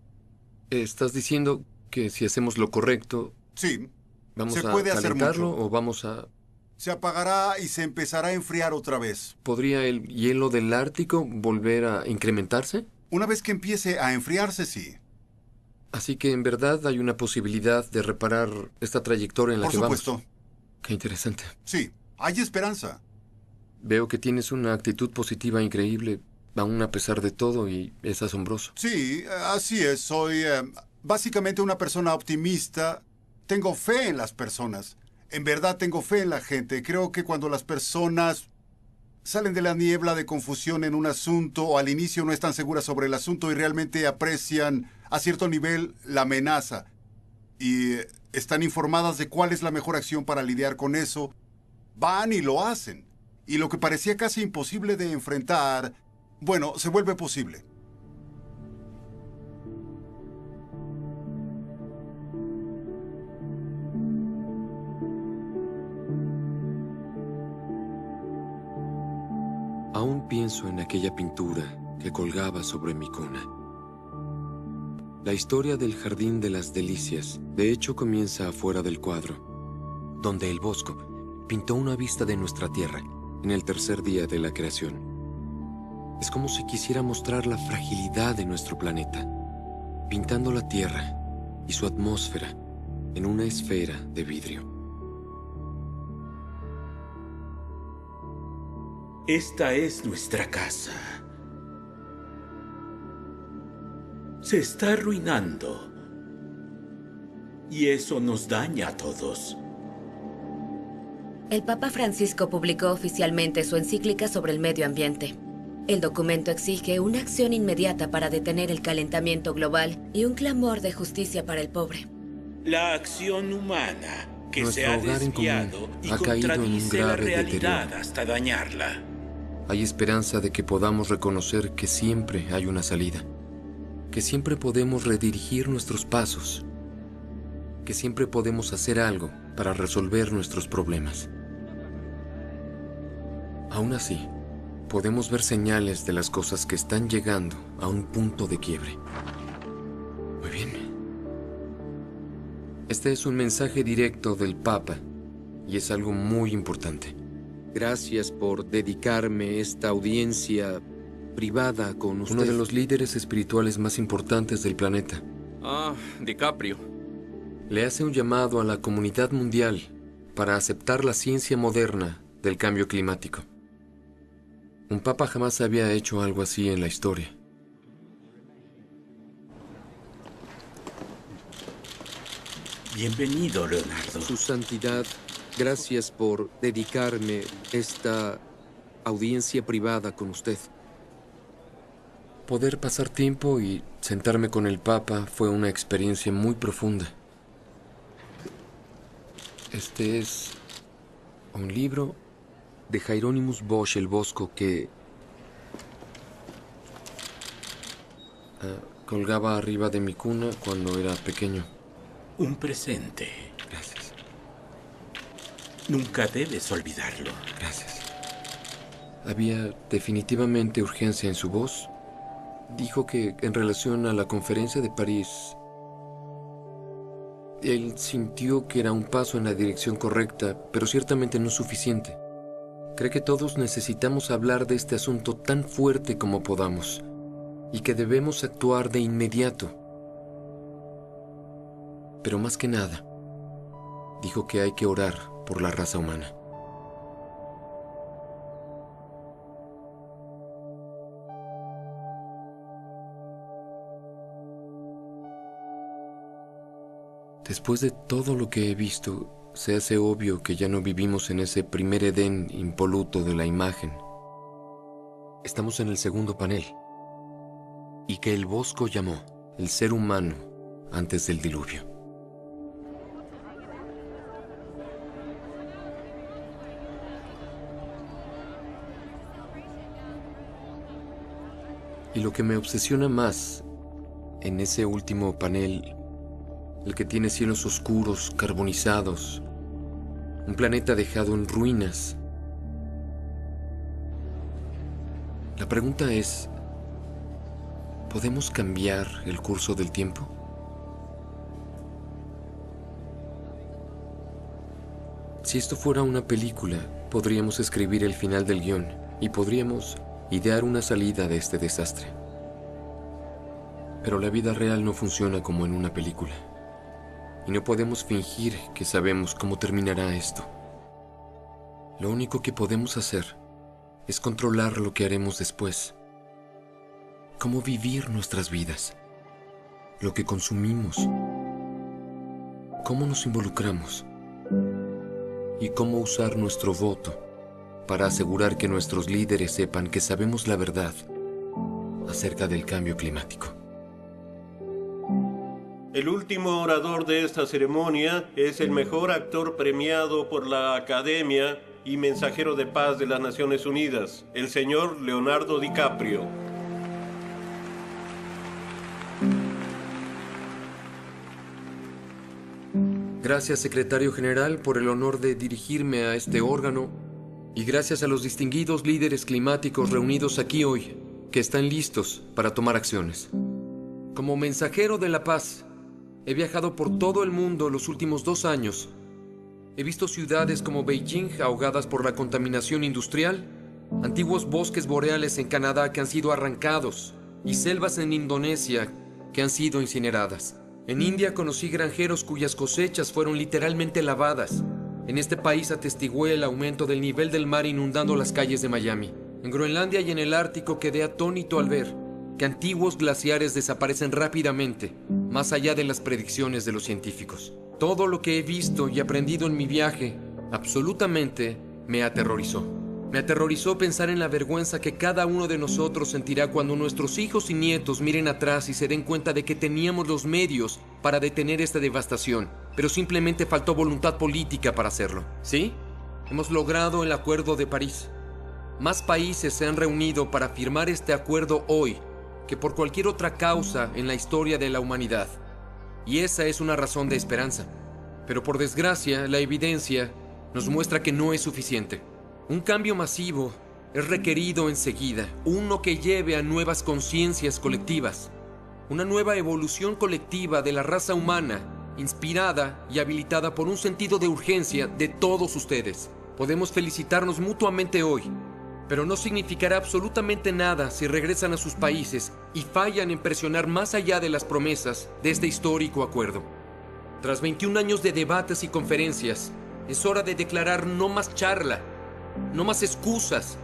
¿Estás diciendo que si hacemos lo correcto... Sí. ¿Vamos se a puede hacer calentarlo mucho. o vamos a...? Se apagará y se empezará a enfriar otra vez. ¿Podría el hielo del Ártico volver a incrementarse? Una vez que empiece a enfriarse, sí. Así que en verdad hay una posibilidad de reparar esta trayectoria en la que vamos. Por supuesto. Qué interesante. Sí, hay esperanza. Veo que tienes una actitud positiva increíble, aún a pesar de todo, y es asombroso. Sí, así es. Soy básicamente una persona optimista. Tengo fe en las personas. En verdad tengo fe en la gente. Creo que cuando las personas salen de la niebla de confusión en un asunto o al inicio no están seguras sobre el asunto y realmente aprecian a cierto nivel la amenaza y están informadas de cuál es la mejor acción para lidiar con eso, van y lo hacen. Y lo que parecía casi imposible de enfrentar, bueno, se vuelve posible. Aún pienso en aquella pintura que colgaba sobre mi cuna. La historia del Jardín de las Delicias, de hecho, comienza afuera del cuadro, donde el Bosco pintó una vista de nuestra Tierra en el tercer día de la creación. Es como si quisiera mostrar la fragilidad de nuestro planeta, pintando la Tierra y su atmósfera en una esfera de vidrio. Esta es nuestra casa. Se está arruinando. Y eso nos daña a todos. El Papa Francisco publicó oficialmente su encíclica sobre el medio ambiente. El documento exige una acción inmediata para detener el calentamiento global y un clamor de justicia para el pobre. La acción humana que se ha Nuestro hogar en desviado común y ha caído en un contradice la grave realidad deterioro. hasta dañarla. Hay esperanza de que podamos reconocer que siempre hay una salida, que siempre podemos redirigir nuestros pasos, que siempre podemos hacer algo para resolver nuestros problemas. Aún así, podemos ver señales de las cosas que están llegando a un punto de quiebre. Muy bien. Este es un mensaje directo del Papa y es algo muy importante. Gracias por dedicarme esta audiencia privada con usted. Uno de los líderes espirituales más importantes del planeta. DiCaprio. Le hace un llamado a la comunidad mundial para aceptar la ciencia moderna del cambio climático. Un papa jamás había hecho algo así en la historia. Bienvenido, Leonardo. Su santidad, gracias por dedicarme esta audiencia privada con usted. Poder pasar tiempo y sentarme con el Papa fue una experiencia muy profunda. Este es un libro de Hieronymus Bosch el Bosco que colgaba arriba de mi cuna cuando era pequeño. Un presente. Gracias. Nunca debes olvidarlo. Gracias. Había definitivamente urgencia en su voz. Dijo que en relación a la conferencia de París Él sintió que era un paso en la dirección correcta, pero ciertamente no suficiente. Cree que todos necesitamos hablar de este asunto tan fuerte como podamos y que debemos actuar de inmediato. Pero más que nada, dijo que hay que orar por la raza humana. Después de todo lo que he visto, se hace obvio que ya no vivimos en ese primer Edén impoluto de la imagen. Estamos en el segundo panel. Y que el Bosco llamó el ser humano antes del diluvio. Y lo que me obsesiona más en ese último panel, el que tiene cielos oscuros, carbonizados, un planeta dejado en ruinas. La pregunta es, ¿podemos cambiar el curso del tiempo? Si esto fuera una película, podríamos escribir el final del guión y podríamos idear una salida de este desastre. Pero la vida real no funciona como en una película. Y no podemos fingir que sabemos cómo terminará esto. Lo único que podemos hacer es controlar lo que haremos después. Cómo vivir nuestras vidas. Lo que consumimos. Cómo nos involucramos. Y cómo usar nuestro voto para asegurar que nuestros líderes sepan que sabemos la verdad acerca del cambio climático. El último orador de esta ceremonia es el mejor actor premiado por la Academia y mensajero de paz de las Naciones Unidas, el señor Leonardo DiCaprio. Gracias, secretario general, por el honor de dirigirme a este órgano, y gracias a los distinguidos líderes climáticos reunidos aquí hoy, que están listos para tomar acciones. Como mensajero de la paz, he viajado por todo el mundo los últimos 2 años. He visto ciudades como Beijing ahogadas por la contaminación industrial, antiguos bosques boreales en Canadá que han sido arrancados y selvas en Indonesia que han sido incineradas. En India conocí granjeros cuyas cosechas fueron literalmente lavadas. En este país atestigué el aumento del nivel del mar inundando las calles de Miami. En Groenlandia y en el Ártico quedé atónito al ver que antiguos glaciares desaparecen rápidamente, más allá de las predicciones de los científicos. Todo lo que he visto y aprendido en mi viaje, absolutamente, me aterrorizó. Me aterrorizó pensar en la vergüenza que cada uno de nosotros sentirá cuando nuestros hijos y nietos miren atrás y se den cuenta de que teníamos los medios para detener esta devastación, pero simplemente faltó voluntad política para hacerlo. ¿Sí? Hemos logrado el Acuerdo de París. Más países se han reunido para firmar este acuerdo hoy que por cualquier otra causa en la historia de la humanidad. Y esa es una razón de esperanza. Pero por desgracia, la evidencia nos muestra que no es suficiente. Un cambio masivo es requerido enseguida, uno que lleve a nuevas conciencias colectivas, una nueva evolución colectiva de la raza humana, inspirada y habilitada por un sentido de urgencia de todos ustedes. Podemos felicitarnos mutuamente hoy, pero no significará absolutamente nada si regresan a sus países y fallan en presionar más allá de las promesas de este histórico acuerdo. Tras 21 años de debates y conferencias, es hora de declarar no más charla, no más excusas,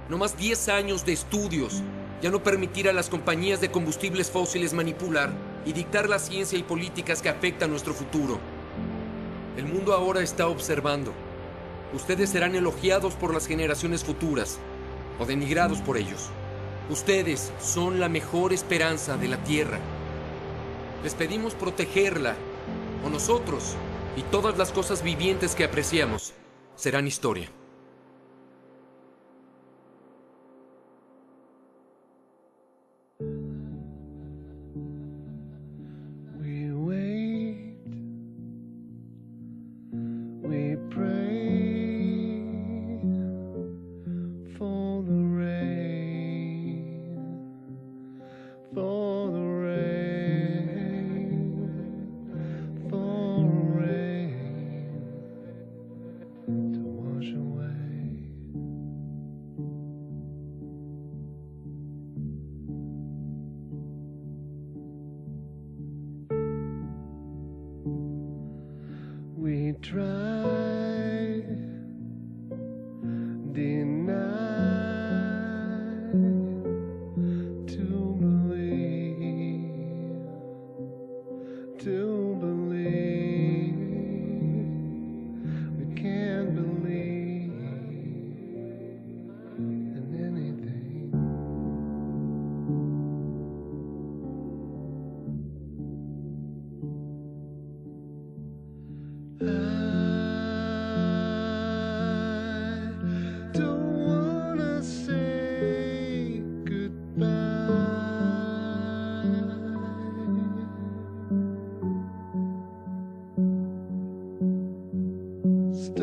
no más 10 años de estudios, ya no permitir a las compañías de combustibles fósiles manipular y dictar la ciencia y políticas que afectan nuestro futuro. El mundo ahora está observando. Ustedes serán elogiados por las generaciones futuras o denigrados por ellos. Ustedes son la mejor esperanza de la Tierra. Les pedimos protegerla, o nosotros y todas las cosas vivientes que apreciamos serán historia. For the rain, for try, deny to believe, we can't believe in anything. I don't wanna say goodbye. Stars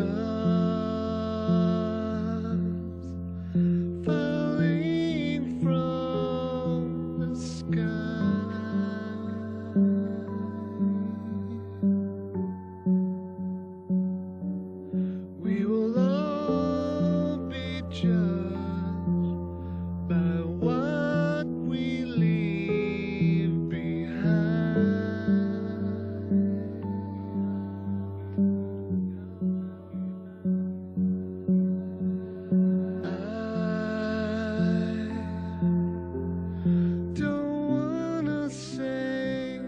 falling from the sky. We will all be judged by what we leave behind. I don't wanna say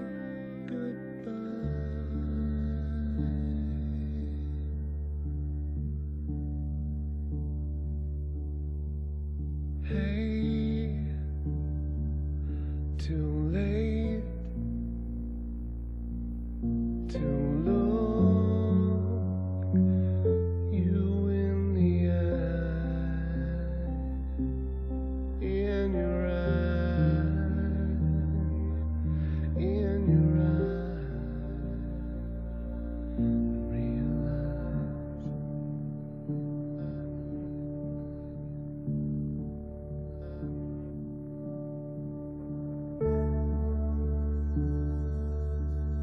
hey, too late to look you in the eye, in your eye, in your eye,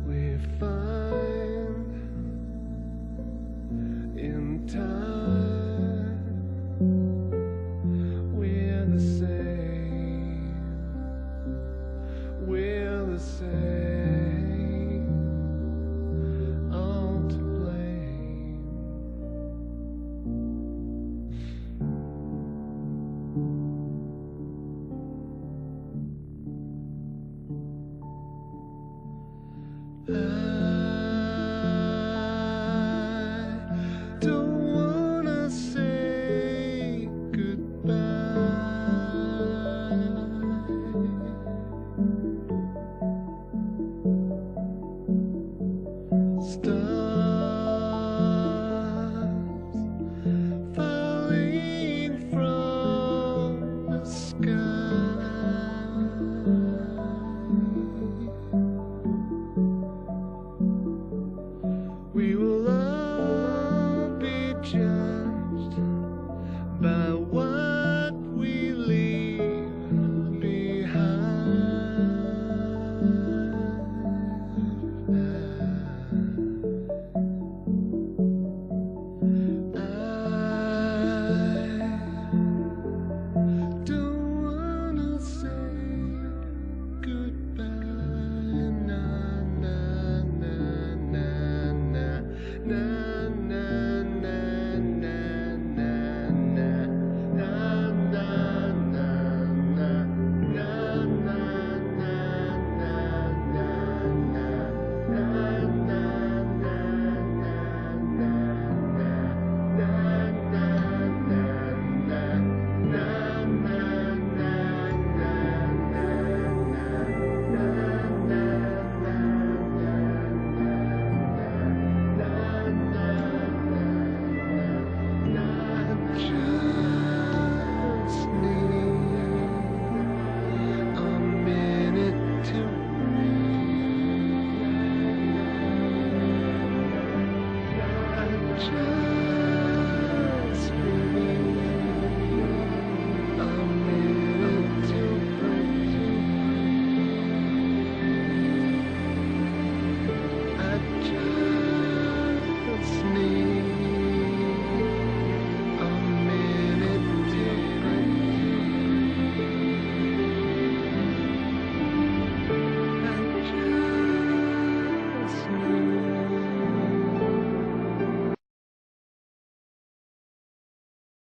we find in time we're the same, we're the same, all to blame. I